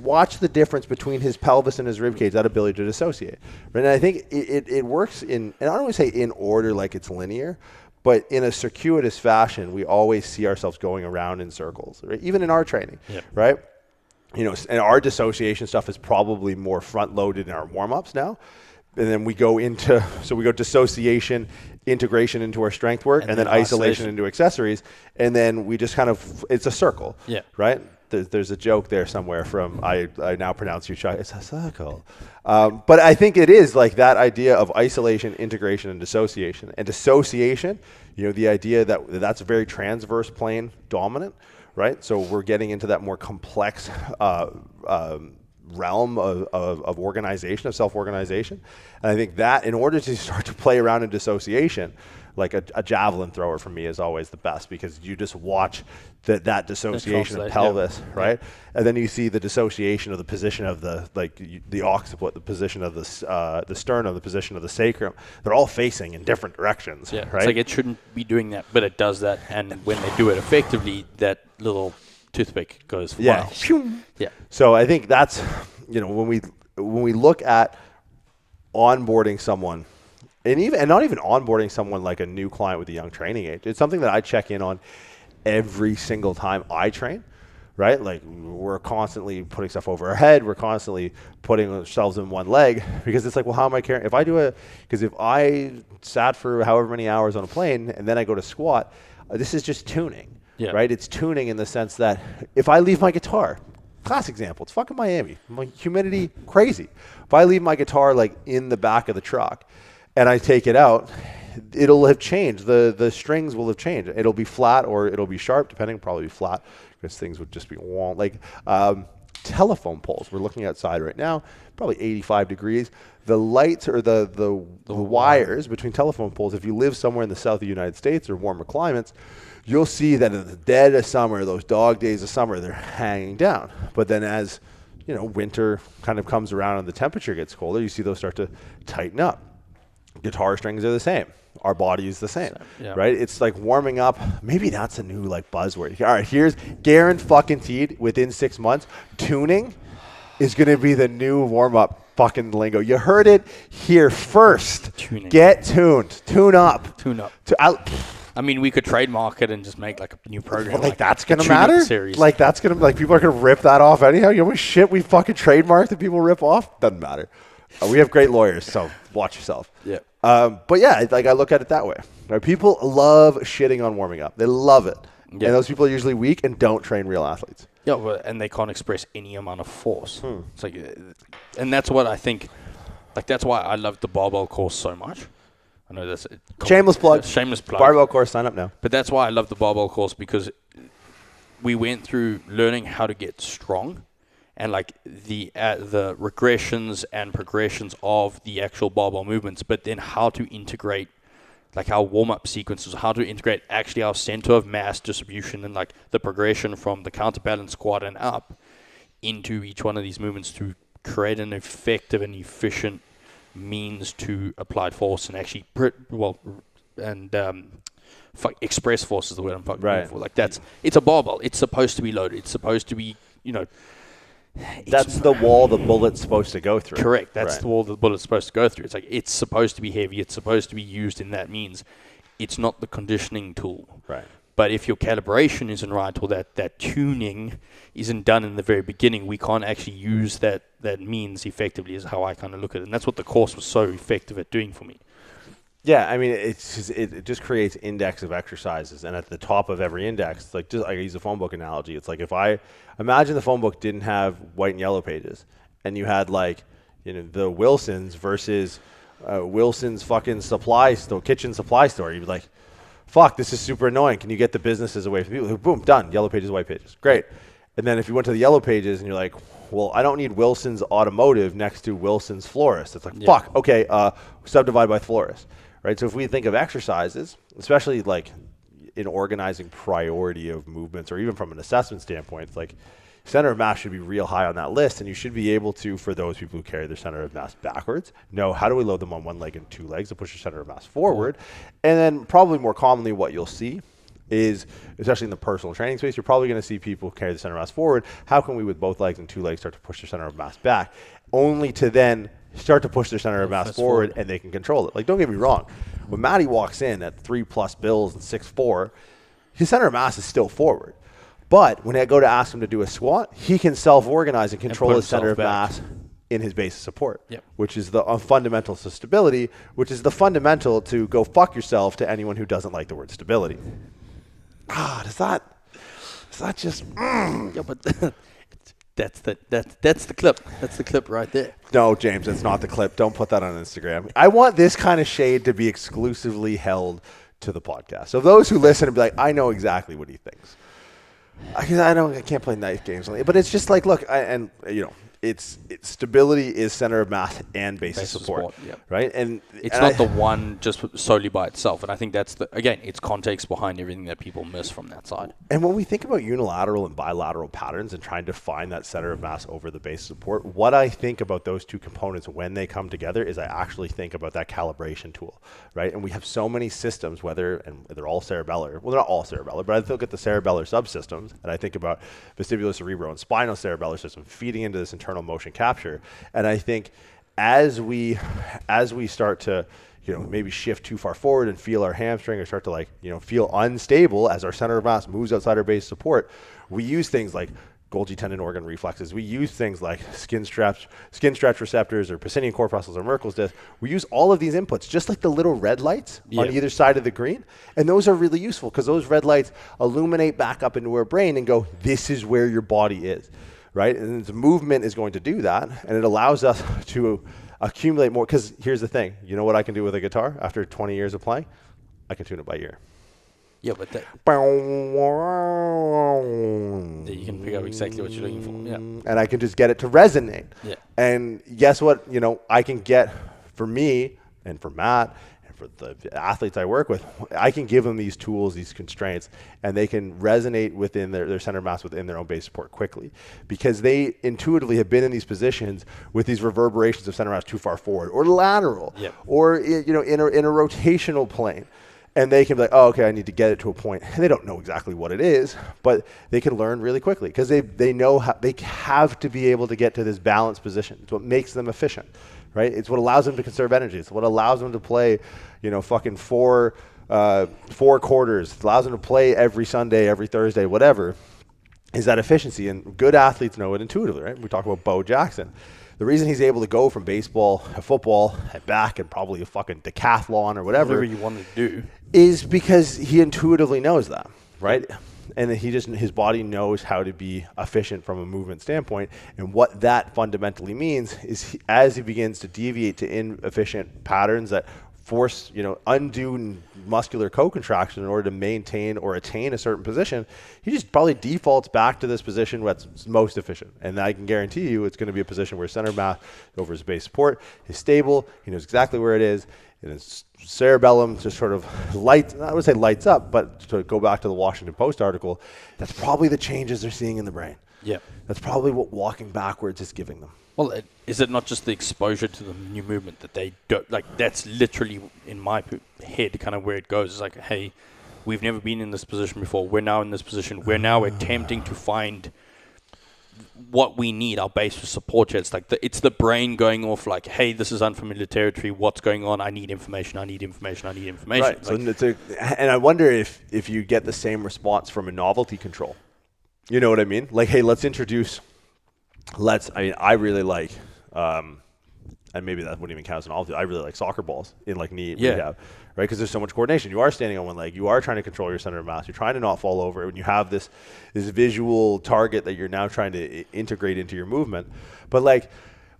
watch the difference between his pelvis and his rib cage, that ability to dissociate. Right? And I think it works and I don't always say in order like it's linear, but in a circuitous fashion, we always see ourselves going around in circles, right? Even in our training, right? You know, and our dissociation stuff is probably more front-loaded in our warm-ups now. And then we go dissociation, integration into our strength work, and then isolation into accessories. And then we just kind of, it's a circle, right? There's a joke there somewhere from, I now pronounce you, Chuck, it's a circle. But I think it is like that idea of isolation, integration, and dissociation. And dissociation, you know, the idea that's very transverse plane dominant, right? So we're getting into that more complex realm of organization, of self-organization. And I think that in order to start to play around in dissociation, like a javelin thrower for me is always the best because you just watch that dissociation of pelvis, right? And then you see the dissociation of the position of the occiput, the position of the sternum, the position of the sacrum. They're all facing in different directions, right? It's like it shouldn't be doing that, but it does that. And when they do it effectively, that little toothpick goes wild. Yeah. So I think that's, you know, when we look at onboarding someone, and not even onboarding someone like a new client with a young training age, it's something that I check in on every single time I train, right? Like we're constantly putting stuff over our head. We're constantly putting ourselves in one leg because it's like, well, how am I carrying? Because if I sat for however many hours on a plane and then I go to squat, this is just tuning, right? It's tuning in the sense that if I leave my guitar, classic example, it's fucking Miami, humidity crazy. If I leave my guitar like in the back of the truck and I take it out, it'll have changed. The strings will have changed. It'll be flat or it'll be sharp, depending. Probably be flat because things would just be like telephone poles. We're looking outside right now, probably 85 degrees. The lights or the wires between telephone poles, if you live somewhere in the south of the United States or warmer climates, you'll see that in the dead of summer, those dog days of summer, they're hanging down. But then as winter kind of comes around and the temperature gets colder, you see those start to tighten up. Guitar strings are the same. Our body is the same, right? It's like warming up. Maybe that's a new like buzzword. All right, here's guaranteed within 6 months, tuning is going to be the new warm-up fucking lingo. You heard it here first. Tuning. Get tuned. Tune up. Tune up. I mean, we could trademark it and just make like a new program. Like that's going to matter? Series. Like that's going to, like people are going to rip that off anyhow? You know what shit we fucking trademark that people rip off? Doesn't matter. We have great lawyers, so watch yourself. Yeah. But yeah, like I look at it that way. Right? People love shitting on warming up. They love it. Yeah. And those people are usually weak and don't train real athletes. Yeah, well, and they can't express any amount of force. It's like, and that's what I think. Like that's why I love the barbell course so much. I know that's shameless plug. Shameless plug. Barbell course, sign up now. But that's why I love the barbell course because we went through learning how to get strong, and like the regressions and progressions of the actual barbell movements, but then how to integrate like our warm-up sequences, how to integrate actually our center of mass distribution and like the progression from the counterbalance squat and up into each one of these movements to create an effective and efficient means to applied force and actually express force is the word I'm fucking looking for. Like it's a barbell. It's supposed to be loaded. It's supposed to be, that's the wall the bullet's supposed to go through. Correct. That's the wall the bullet's supposed to go through. It's like it's supposed to be heavy. It's supposed to be used in that means. It's not the conditioning tool. Right. But if your calibration isn't right or that tuning isn't done in the very beginning, we can't actually use that means effectively is how I kind of look at it. And that's what the course was so effective at doing for me. Yeah, I mean, it just creates index of exercises, and at the top of every index, like I use a phone book analogy. It's like if I imagine the phone book didn't have white and yellow pages, and you had like the Wilsons versus Wilson's fucking kitchen supply store. You'd be like, fuck, this is super annoying. Can you get the businesses away from people? Boom, done. Yellow pages, white pages, great. And then if you went to the yellow pages and you're like, well, I don't need Wilson's automotive next to Wilson's florist. It's like, fuck, okay, subdivide by florist. Right, so if we think of exercises, especially like in organizing priority of movements or even from an assessment standpoint, it's like center of mass should be real high on that list, and you should be able to, for those people who carry their center of mass backwards, know how do we load them on one leg and two legs to push your center of mass forward. And then probably more commonly what you'll see is, especially in the personal training space, you're probably going to see people carry the center of mass forward. How can we with both legs and two legs start to push their center of mass back, only to then start to push their center of mass forward and they can control it. Like, don't get me wrong. When Matty walks in at 3+ bills and 6'4", his center of mass is still forward. But when I go to ask him to do a squat, he can self-organize and control his center of mass in his base of support, which is the fundamental to stability, which is the fundamental to go fuck yourself to anyone who doesn't like the word stability. Does that just... Yeah, but... That's the clip. That's the clip right there. No, James, that's not the clip. Don't put that on Instagram. I want this kind of shade to be exclusively held to the podcast. So those who listen and be like, I know exactly what he thinks. I can't play knife games, but it's just like, look, it's stability is center of mass and base of support, right? And it's not the one just solely by itself. And I think that's it's context behind everything that people miss from that side. And when we think about unilateral and bilateral patterns and trying to find that center of mass over the base of support, what I think about those two components when they come together is I actually think about that calibration tool, right? And we have so many systems, and they're all cerebellar. Well, they're not all cerebellar, but I look at the cerebellar subsystems, and I think about vestibular cerebral and spinal cerebellar system feeding into this internal motion capture. And I think as we start to maybe shift too far forward and feel our hamstring or start to feel unstable as our center of mass moves outside our base support, we use things like Golgi tendon organ reflexes. We use things like skin stretch receptors or Pacinian corpuscles or Merkel's disc. We use all of these inputs, just like the little red lights on either side of the green. And those are really useful because those red lights illuminate back up into our brain and go, this is where your body is, right? And the movement is going to do that. And it allows us to accumulate more. Because here's the thing. You know what I can do with a guitar after 20 years of playing? I can tune it by ear. Yeah, but that you can pick up exactly what you're looking for. Yeah. And I can just get it to resonate. Yeah. And guess what? I can get, for me and for Matt and for the athletes I work with, I can give them these tools, these constraints, and they can resonate within their center mass within their own base support quickly because they intuitively have been in these positions with these reverberations of center mass too far forward or lateral or in a rotational plane. And they can be like, oh, okay, I need to get it to a point. And they don't know exactly what it is, but they can learn really quickly because they know how they have to be able to get to this balanced position. It's what makes them efficient, right? It's what allows them to conserve energy. It's what allows them to play, fucking four quarters. It allows them to play every Sunday, every Thursday, whatever, is that efficiency. And good athletes know it intuitively, right? We talk about Bo Jackson. The reason he's able to go from baseball to football and back and probably a fucking decathlon or whatever you want to do is because he intuitively knows that, right? And his body knows how to be efficient from a movement standpoint. And what that fundamentally means is as he begins to deviate to inefficient patterns that force, undue muscular co-contraction in order to maintain or attain a certain position, he just probably defaults back to this position that's most efficient. And I can guarantee you it's going to be a position where center mass over his base support is stable. He knows exactly where it is. And his cerebellum just sort of I would say lights up, but to go back to the Washington Post article, that's probably the changes they're seeing in the brain. Yeah. That's probably what walking backwards is giving them. Well, is it not just the exposure to the new movement that they don't like? That's literally in my head kind of where it goes. It's like, hey, we've never been in this position before. We're now in this position. We're now attempting to find what we need, our base for support. It's like it's the brain going off like, hey, this is unfamiliar territory. What's going on? I need information. Right. So and I wonder if you get the same response from a novelty control. You know what I mean? Like, hey, let's introduce. I really like, and maybe that wouldn't even count as an novelty. I really like soccer balls in like knee rehab, right? Because there's so much coordination. You are standing on one leg. You are trying to control your center of mass. You're trying to not fall over. And you have this visual target that you're now trying to integrate into your movement. But like,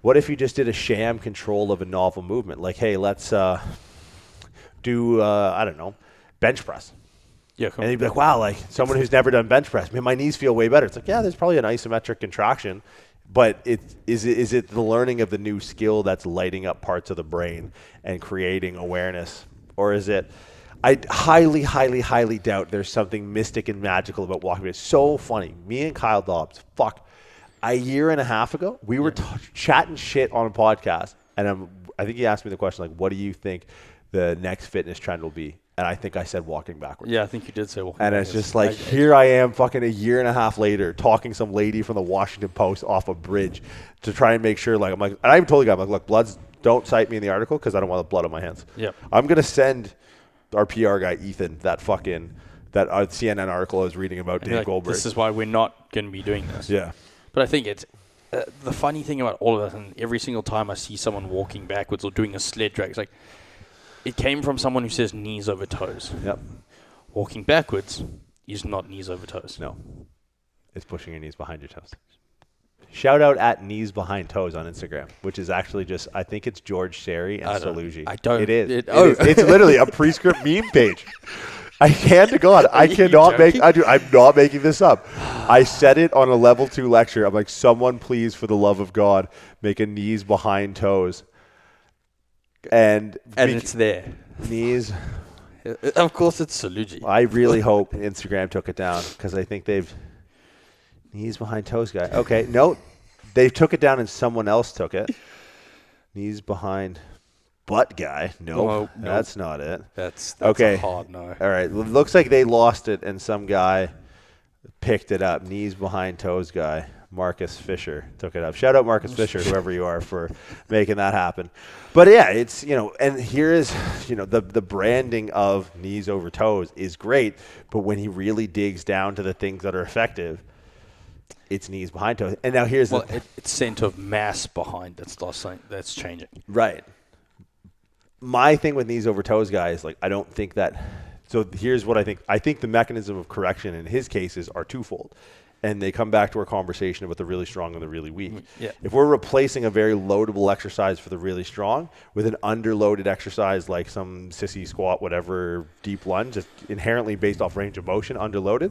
what if you just did a sham control of a novel movement? Like, hey, let's do I don't know, bench press. Yeah, and you'd be like, wow, like someone who's never done bench press, man, my knees feel way better. It's like, yeah, there's probably an isometric contraction. But is it the learning of the new skill that's lighting up parts of the brain and creating awareness? Or is it, I highly, highly, highly doubt there's something mystic and magical about walking. It's so funny. Me and Kyle Dobbs, a year and a half ago, we were chatting shit on a podcast. And I think he asked me the question, like, what do you think the next fitness trend will be? And I think I said walking backwards. Yeah, I think you did say walking backwards. And it's just like, here I am fucking a year and a half later talking some lady from the Washington Post off a bridge to try and make sure, like, and I even told the guy, I'm like, look, bloods, don't cite me in the article because I don't want the blood on my hands. Yep. I'm going to send our PR guy, Ethan, that CNN article I was reading about Dave Goldberg. This is why we're not going to be doing this. Yeah. But I think it's, the funny thing about all of that, and every single time I see someone walking backwards or doing a sled drag, it's like, it came from someone who says knees over toes. Yep. Walking backwards is not knees over toes. No. It's pushing your knees behind your toes. Shout out at Knees Behind Toes on Instagram, which is actually just, I think it's George Sherry and Saluji. I don't. It is. It's literally a prescript meme page. I hand to God. I'm not making this up. I said it on a level 2 lecture. I'm like, someone please, for the love of God, make a Knees Behind Toes. And it's there. Knees. Of course, it's Saluji. I really hope Instagram took it down because I think they've Knees Behind Toes guy. Okay, no, they took it down and someone else took it. Knees Behind Butt guy. Nope, that's not it. That's okay. A hard no. All right, looks like they lost it and some guy picked it up. Knees Behind Toes guy. Marcus Fisher took it up. Shout out Marcus Fisher, whoever you are, for making that happen. But yeah, it's, and here is, the branding of knees over toes is great, but when he really digs down to the things that are effective, it's knees behind toes. And now here's it's center of mass behind that's changing. Right. My thing with knees over toes, guys, I don't think that. So here's what I think. I think the mechanism of correction in his cases are twofold. And they come back to our conversation about the really strong and the really weak. Yeah. If we're replacing a very loadable exercise for the really strong with an underloaded exercise like some sissy squat, whatever, deep lunge, just inherently based off range of motion, underloaded,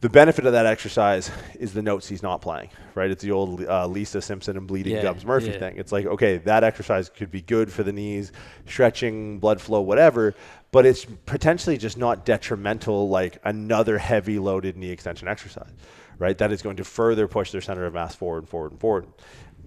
the benefit of that exercise is the notes he's not playing, right? It's the old Lisa Simpson and bleeding gums Murphy thing. It's like, okay, that exercise could be good for the knees, stretching, blood flow, whatever, but it's potentially just not detrimental like another heavy loaded knee extension exercise, right? That is going to further push their center of mass forward and forward and forward.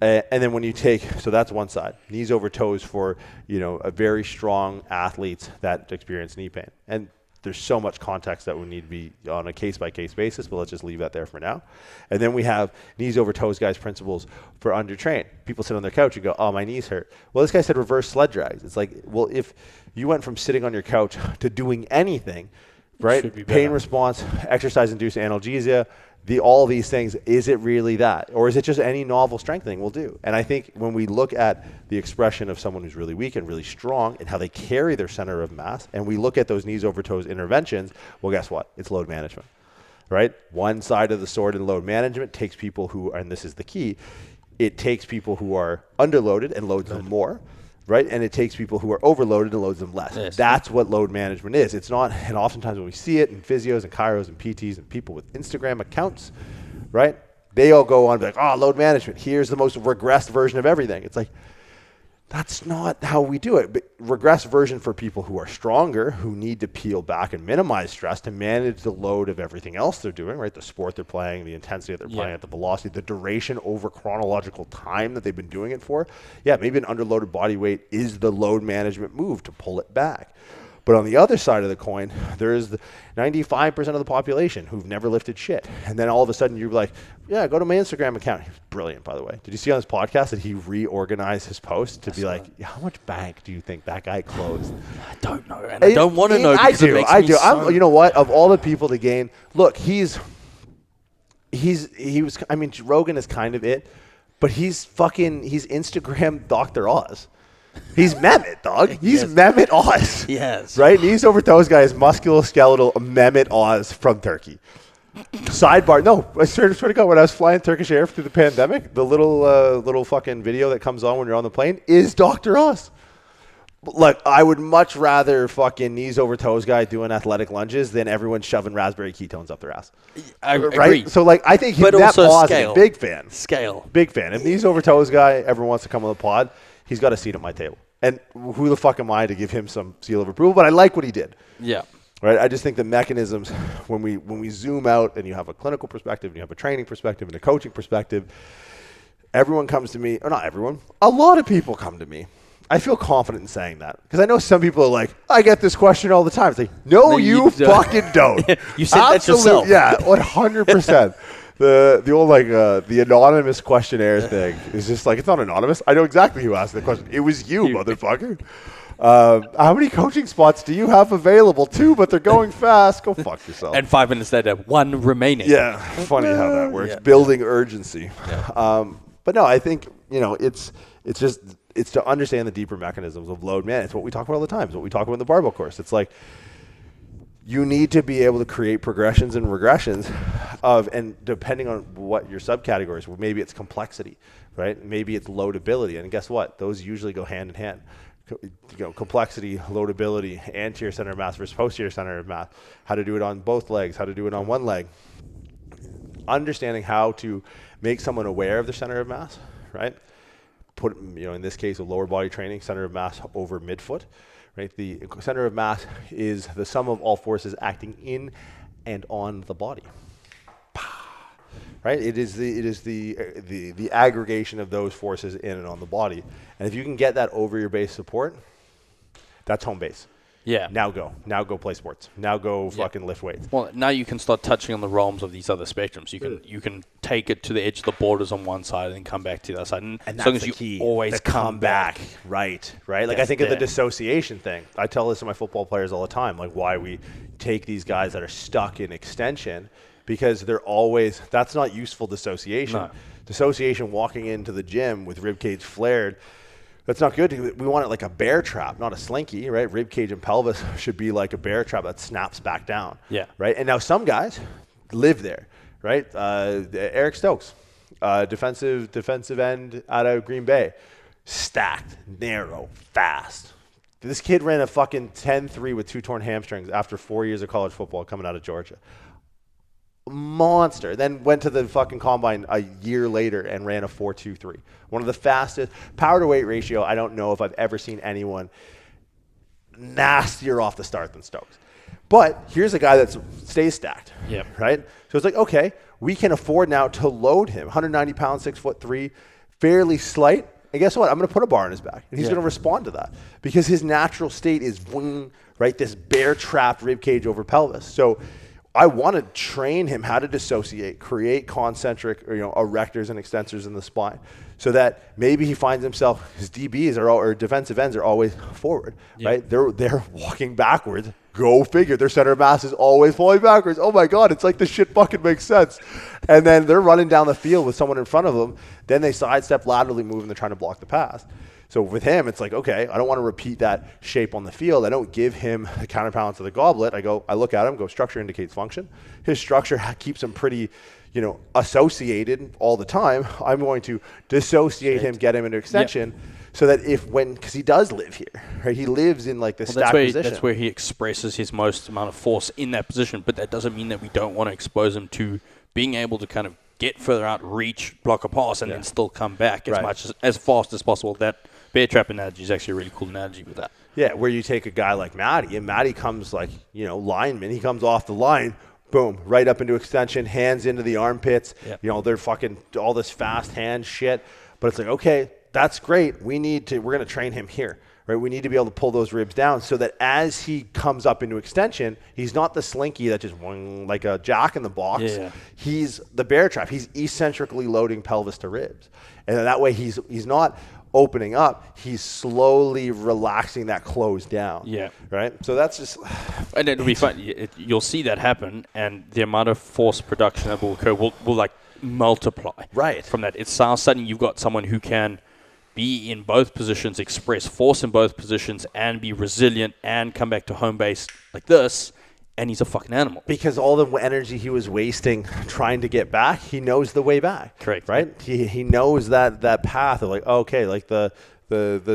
And then when you take, so that's one side, knees over toes for, a very strong athletes that experience knee pain. And there's so much context that would need to be on a case-by-case basis, but let's just leave that there for now. And then we have knees over toes, guys, principles for undertrained. People sit on their couch and go, oh, my knees hurt. Well, this guy said reverse sled drags. It's like, well, if you went from sitting on your couch to doing anything, right, pain response, exercise-induced analgesia, all these things, is it really that? Or is it just any novel strengthening will do? And I think when we look at the expression of someone who's really weak and really strong and how they carry their center of mass, and we look at those knees over toes interventions, well, guess what? It's load management, right? One side of the sword in load management takes people who, and this is the key, it takes people who are underloaded and loads them more, right? And it takes people who are overloaded and loads them less. Yes. That's what load management is. It's not, and oftentimes when we see it in physios and chiros and PTs and people with Instagram accounts, right? They all go on and be like, oh, load management. Here's the most regressed version of everything. It's like, that's not how we do it. But regressed version for people who are stronger, who need to peel back and minimize stress to manage the load of everything else they're doing, right? The sport they're playing, the intensity that they're playing at, the velocity, the duration over chronological time that they've been doing it for. Yeah, maybe an underloaded body weight is the load management move to pull it back. But on the other side of the coin, there is the 95% of the population who've never lifted shit. And then all of a sudden you're like, yeah, go to my Instagram account. He's brilliant, by the way. Did you see on his podcast that he reorganized his post to be like, how much bank do you think that guy closed? I don't know. And I don't want to know. I do. You know what? Of all the people to gain, look, he was, I mean, Rogan is kind of it, but he's Instagram Dr. Oz. He's Mehmet, dog. He's Mehmet Oz. Yes. Right? Knees over toes guy is musculoskeletal Mehmet Oz from Turkey. Sidebar. No, I swear to God, when I was flying Turkish Air through the pandemic, the little fucking video that comes on when you're on the plane is Dr. Oz. Like, I would much rather fucking knees over toes guy doing athletic lunges than everyone shoving raspberry ketones up their ass. I agree. Right? So, like, I think but that also Oz scale. is a big fan. Scale. Big fan. If knees over toes guy ever wants to come on the pod, he's got a seat at my table. And who the fuck am I to give him some seal of approval? But I like what he did. Yeah. Right? I just think the mechanisms, when we zoom out and you have a clinical perspective and you have a training perspective and a coaching perspective, everyone comes to me, or not everyone, a lot of people come to me. I feel confident in saying that because I know some people are like, I get this question all the time. It's like, no, you fucking don't. You said that yourself. Yeah, 100%. The old the anonymous questionnaire thing is just like, it's not anonymous. I know exactly who asked the question. It was you, motherfucker. How many coaching spots do you have available? 2, but they're going fast. Go fuck yourself. And 5 minutes later, 1 remaining. Yeah, funny how that works. Yeah. Building urgency. Yeah. But no, I think it's to understand the deeper mechanisms of load management. It's what we talk about all the time. It's what we talk about in the barbell course. It's like, you need to be able to create progressions and regressions and depending on what your subcategories, well, maybe it's complexity, right? Maybe it's loadability. And guess what? Those usually go hand in hand. Complexity, loadability, anterior center of mass versus posterior center of mass, how to do it on both legs, how to do it on one leg. Understanding how to make someone aware of their center of mass, right? Put, in this case, a lower body training, center of mass over midfoot. Right, the center of mass is the sum of all forces acting in and on the body. Right, it is the aggregation of those forces in and on the body. And if you can get that over your base support, that's home base. Yeah. Now go play sports. Now go fucking lift weights. Well, now you can start touching on the realms of these other spectrums. You can take it to the edge of the borders on one side and then come back to the other side. And as long as you key, always come back. Right. Like I think of the dissociation thing. I tell this to my football players all the time, like why we take these guys that are stuck in extension, because that's not useful dissociation. No. Dissociation, walking into the gym with ribcage flared, that's not good. We want it like a bear trap, not a slinky, right? Rib cage and pelvis should be like a bear trap that snaps back down. Yeah. Right. And now some guys live there, right? Eric Stokes, defensive end out of Green Bay, stacked, narrow, fast. This kid ran a fucking 10-3 with 2 torn hamstrings after 4 years of college football coming out of Georgia. Monster. Then went to the fucking combine a year later and ran a 4.23. One of the fastest power to weight ratio. I don't know if I've ever seen anyone nastier off the start than Stokes. But here's a guy that stays stacked. Yep. Right? So it's like, okay, we can afford now to load him. 190 pounds, 6'3", fairly slight. And guess what? I'm going to put a bar on his back. And he's going to respond to that. Because his natural state is, right, this bear-trapped rib cage over pelvis. So I want to train him how to dissociate, create concentric, erectors and extensors in the spine, so that maybe he finds himself, his DBs or defensive ends are always forward, right? They're walking backwards. Go figure. Their center of mass is always falling backwards. Oh my God, it's like the shit fucking makes sense. And then they're running down the field with someone in front of them. Then they sidestep, laterally move, and they're trying to block the pass. So with him, it's like, okay, I don't want to repeat that shape on the field. I don't give him the counterbalance of the goblet. I look at him, go, structure indicates function. His structure keeps him pretty, associated all the time. I'm going to dissociate him, get him into extension, so that because he does live here, right? He lives in like this stacked position. That's where he expresses his most amount of force in that position, but that doesn't mean that we don't want to expose him to being able to kind of get further out, reach, block a pass, and then still come back as fast as possible. That bear trap analogy is actually a really cool analogy with that. Yeah, where you take a guy like Matty, and Matty comes like, lineman. He comes off the line, boom, right up into extension, hands into the armpits. Yep. They're fucking all this fast hand shit. But it's like, okay, that's great. We're going to train him here, right? We need to be able to pull those ribs down so that as he comes up into extension, he's not the slinky that just like a jack in the box. Yeah. He's the bear trap. He's eccentrically loading pelvis to ribs. And that way he's not opening up, he's slowly relaxing that close down. Yeah. Right? So that's just... And it'll be fun. You'll see that happen, and the amount of force production that will occur will like multiply. Right. From that. It's all of a sudden you've got someone who can be in both positions, express force in both positions, and be resilient and come back to home base like this, and he's a fucking animal. Because all the energy he was wasting trying to get back, he knows the way back. Correct. Right? He knows that path of like, okay, like the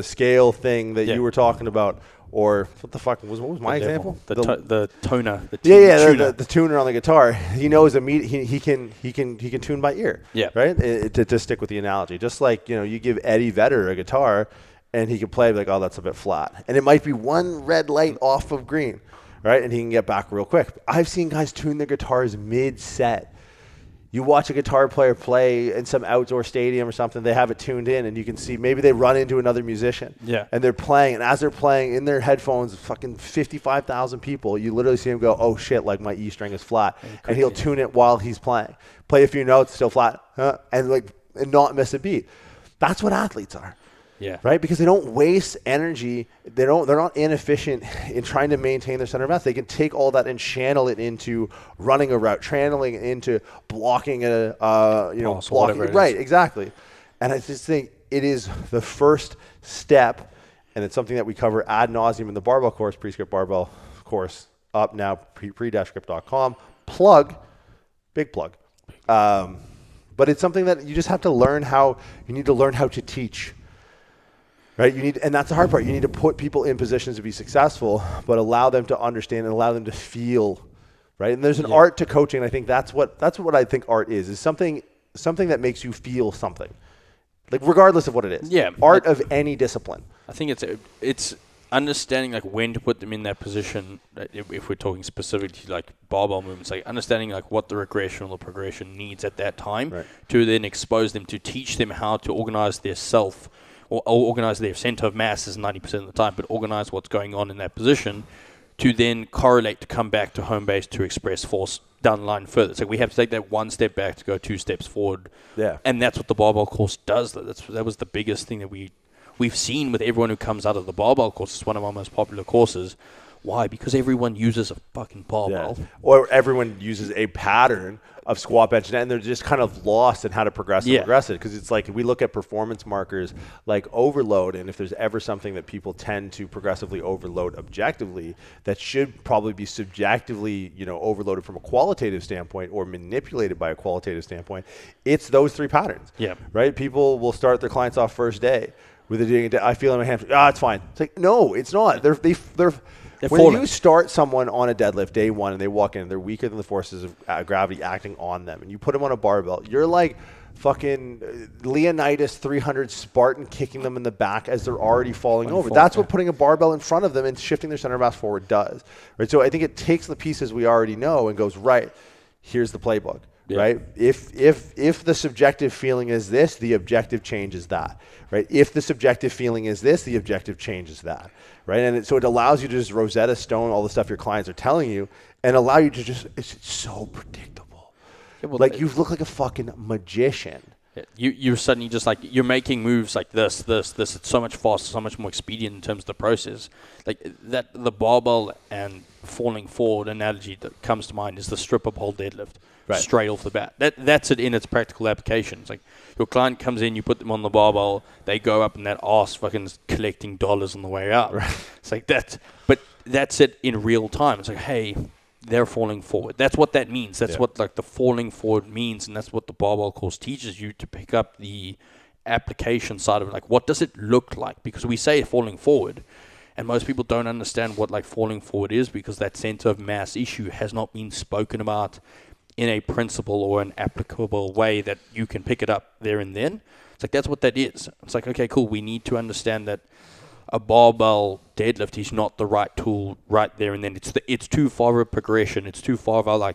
scale thing that you were talking about, or what the fuck what was my example? The toner. The tuner on the guitar. He knows he can tune by ear. Yeah. Right? To stick with the analogy. Just like, you give Eddie Vedder a guitar and he can play like, oh, that's a bit flat. And it might be one red light off of green. Right? And he can get back real quick. I've seen guys tune their guitars mid-set. You watch a guitar player play in some outdoor stadium or something, they have it tuned in, and you can see maybe they run into another musician. Yeah. And they're playing, and as they're playing in their headphones, fucking 55,000 people, you literally see him go, oh shit, like my E string is flat. And he'll tune it while he's playing. Play a few notes, still flat, and not miss a beat. That's what athletes are. Yeah. Right? Because they don't waste energy. They're not inefficient in trying to maintain their center of mass. They can take all that and channel it into running a route, channeling it into blocking blocking. Right, exactly. And I just think it is the first step, and it's something that we cover ad nauseum in the barbell course, Prescript Barbell course, up now, pre-script.com. Big plug. But it's something that you just have to learn you need to learn how to teach. Right, and that's the hard part. You need to put people in positions to be successful, but allow them to understand and allow them to feel, right? And there's an art to coaching. And I think that's what I think art is something that makes you feel something, like regardless of what it is. Yeah, art of any discipline. I think it's understanding like when to put them in that position. If we're talking specifically like barbell movements, like understanding like what the regression or the progression needs at that time, to then expose them, to teach them how to organize their self or organize their center of mass is 90% of the time, but organize what's going on in that position to then correlate to come back to home base to express force down the line further. So we have to take that one step back to go 2 steps forward. Yeah. And that's what the barbell course does. That was the biggest thing that we've seen with everyone who comes out of the barbell course. It's one of our most popular courses. Why? Because everyone uses a fucking barbell. Yeah. Or everyone uses a pattern of squat, bench, and they're just kind of lost in how to progress and progress it. Because it's like we look at performance markers like overload, and if there's ever something that people tend to progressively overload objectively, that should probably be subjectively, overloaded from a qualitative standpoint or manipulated by a qualitative standpoint, it's those 3 patterns. Yeah. Right? People will start their clients off first day with it doing I feel in my hamstring. It's fine. It's like, no, it's not. They're when you start someone on a deadlift day 1 and they walk in, they're weaker than the forces of gravity acting on them, and you put them on a barbell, you're like fucking Leonidas 300 Spartan kicking them in the back as they're already falling over. That's what putting a barbell in front of them and shifting their center of mass forward does. Right? So I think it takes the pieces we already know and goes, right, here's the playbook. Yeah. Right? If the subjective feeling is this, the objective change is that. Right? If the subjective feeling is this, the objective change is that. Right? And so it allows you to just Rosetta Stone all the stuff your clients are telling you and allow you to just, it's so predictable. Yeah, well, like you look like a fucking magician. Yeah, you're suddenly just like, you're making moves like this. It's so much faster, so much more expedient in terms of the process. Like that, the barbell and falling forward analogy that comes to mind is the stripper pole deadlift. Right. Straight off the bat. That's it in its practical application. It's like your client comes in, you put them on the barbell, they go up and that arse fucking is collecting dollars on the way out. Right. It's like that, but that's it in real time. It's like, hey, they're falling forward. That's what that means. That's what like the falling forward means, and that's what the barbell course teaches you to pick up the application side of it. Like, what does it look like? Because we say falling forward, and most people don't understand what like falling forward is because that center of mass issue has not been spoken about in a principle or an applicable way that you can pick it up there and then. It's like, that's what that is. It's like, okay, cool. We need to understand that a barbell deadlift is not the right tool right there and then. It's too far of a progression. It's too far of our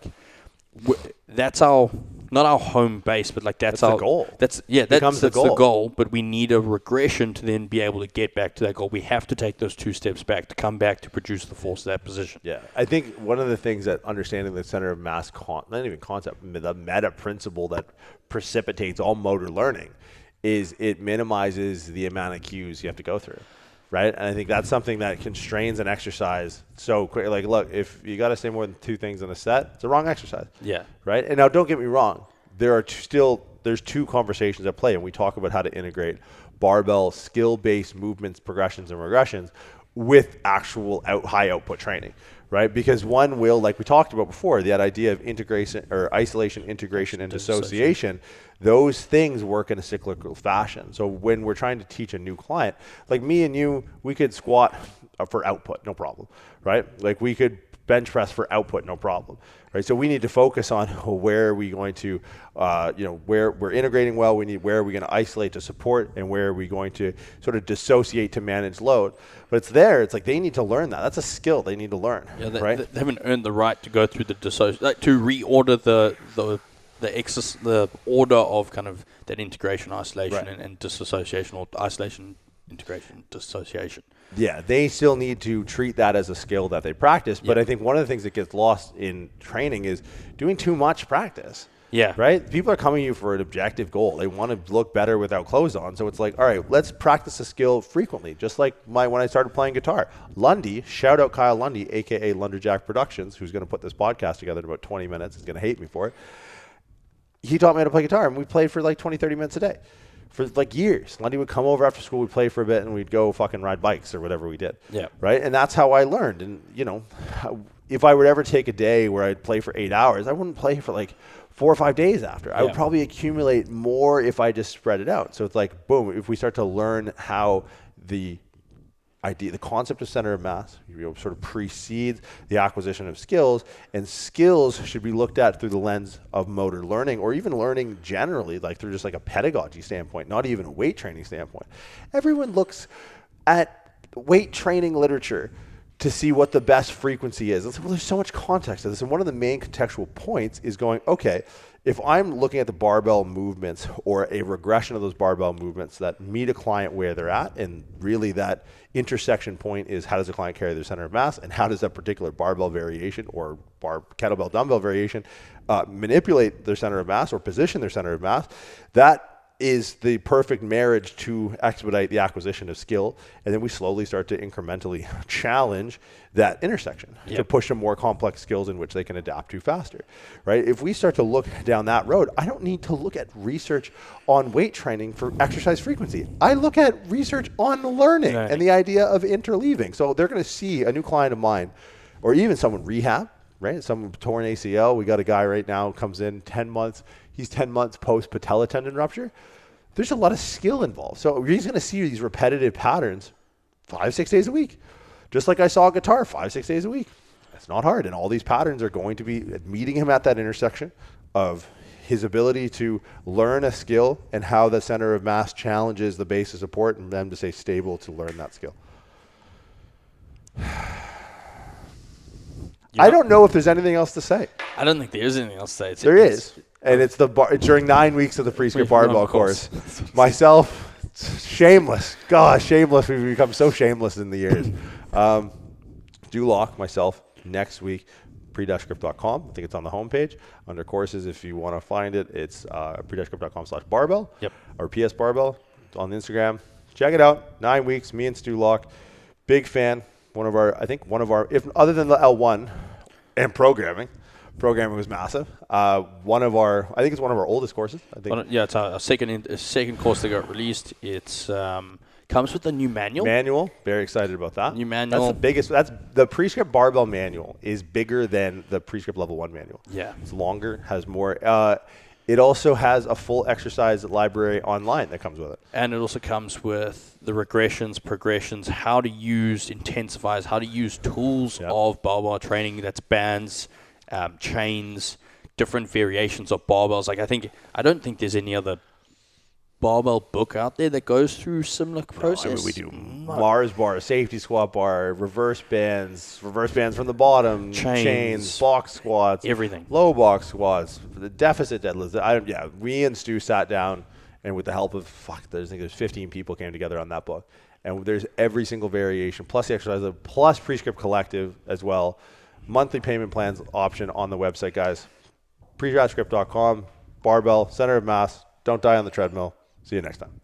that's our, not our home base, but like that's our the goal. That's the goal. But we need a regression to then be able to get back to that goal. We have to take those 2 steps back to come back to produce the force of that position. Yeah, I think one of the things that understanding the center of mass, not even concept, the meta principle that precipitates all motor learning is it minimizes the amount of cues you have to go through. Right? And I think that's something that constrains an exercise so quick. Like, look, if you got to say more than 2 things in a set, it's a wrong exercise. Yeah. Right? And now, don't get me wrong. There's 2 conversations at play, and we talk about how to integrate barbell skill-based movements, progressions, and regressions with actual high output training. Right? Because one will, like we talked about before, that idea of integration or isolation, integration, and dissociation, those things work in a cyclical fashion. So when we're trying to teach a new client, like me and you, we could squat for output, no problem. Right? Like we could bench press for output, no problem. Right? So we need to focus on where are we going to, where we're integrating well, where are we going to isolate to support, and where are we going to sort of dissociate to manage load. But it's there. It's like they need to learn that. That's a skill they need to learn. Yeah, right? They haven't earned the right to go through the to reorder the order of kind of that integration, isolation, right, and disassociation, or isolation, integration, dissociation. Yeah, they still need to treat that as a skill that they practice. But I think one of the things that gets lost in training is doing too much practice. Yeah. Right? People are coming to you for an objective goal. They want to look better without clothes on. So it's like, all right, let's practice a skill frequently. Just like when I started playing guitar. Lundy, shout out Kyle Lundy, a.k.a. Lunderjack Productions, who's going to put this podcast together in about 20 minutes. He's going to hate me for it. He taught me how to play guitar, and we played for like 20, 30 minutes a day. For like years. Lundy would come over after school, we'd play for a bit, and we'd go fucking ride bikes or whatever we did. Yeah. Right? And that's how I learned. And, if I would ever take a day where I'd play for 8 hours, I wouldn't play for like 4 or 5 days after. I would probably accumulate more if I just spread it out. So it's like, boom, if we start to learn how the concept of center of mass sort of precedes the acquisition of skills, and skills should be looked at through the lens of motor learning, or even learning generally, like through just like a pedagogy standpoint, not even a weight training standpoint. Everyone looks at weight training literature to see what the best frequency is. Well, there's so much context to this. And one of the main contextual points is going, okay, if I'm looking at the barbell movements or a regression of those barbell movements that meet a client where they're at, and really that intersection point is how does the client carry their center of mass, and how does that particular barbell variation or kettlebell dumbbell variation manipulate their center of mass or position their center of mass, that is the perfect marriage to expedite the acquisition of skill. And then we slowly start to incrementally challenge that intersection to push some more complex skills in which they can adapt to faster, right? If we start to look down that road, I don't need to look at research on weight training for exercise frequency. I look at research on learning and the idea of interleaving. So they're going to see a new client of mine, or even someone rehab, right? Someone torn ACL. We got a guy right now comes in 10 months. He's 10 months post patella tendon rupture. There's a lot of skill involved. So he's going to see these repetitive patterns 5-6 days a week. Just like I saw guitar 5-6 days a week. It's not hard. And all these patterns are going to be meeting him at that intersection of his ability to learn a skill and how the center of mass challenges the base of support and them to stay stable to learn that skill. I don't know if there's anything else to say. I don't think there is anything else to say. There is. And it's during 9 weeks of the pre-script barbell course. Myself, shameless. Gosh, shameless. We've become so shameless in the years. Duloc, myself, next week, pre-script.com. I think it's on the homepage. Under courses, if you want to find it, it's pre-script.com/barbell or PS Barbell on Instagram. Check it out. 9 weeks, me and Stu Locke. Big fan. One of our, if other than the L1 and programming was massive. I think it's one of our oldest courses. I think. It's a second course that got released. It's comes with a new manual. Very excited about that. New manual. That's the biggest. That's the pre-script barbell manual is bigger than the pre-script level 1 manual. Yeah. It's longer, has more. It also has a full exercise library online that comes with it. And it also comes with the regressions, progressions, how to use intensifiers, how to use tools of barbell training. That's bands, chains, different variations of barbells. I don't think there's any other barbell book out there that goes through similar process. We do Mars bar, safety squat bar, reverse bands from the bottom, chains, box squats, everything, low box squats, the deficit deadlifts. We and Stu sat down, and with the help of there's 15 people came together on that book, and there's every single variation plus the exercise plus Prescript Collective as well. Monthly payment plans option on the website, guys. Prescript.com, barbell, center of mass. Don't die on the treadmill. See you next time.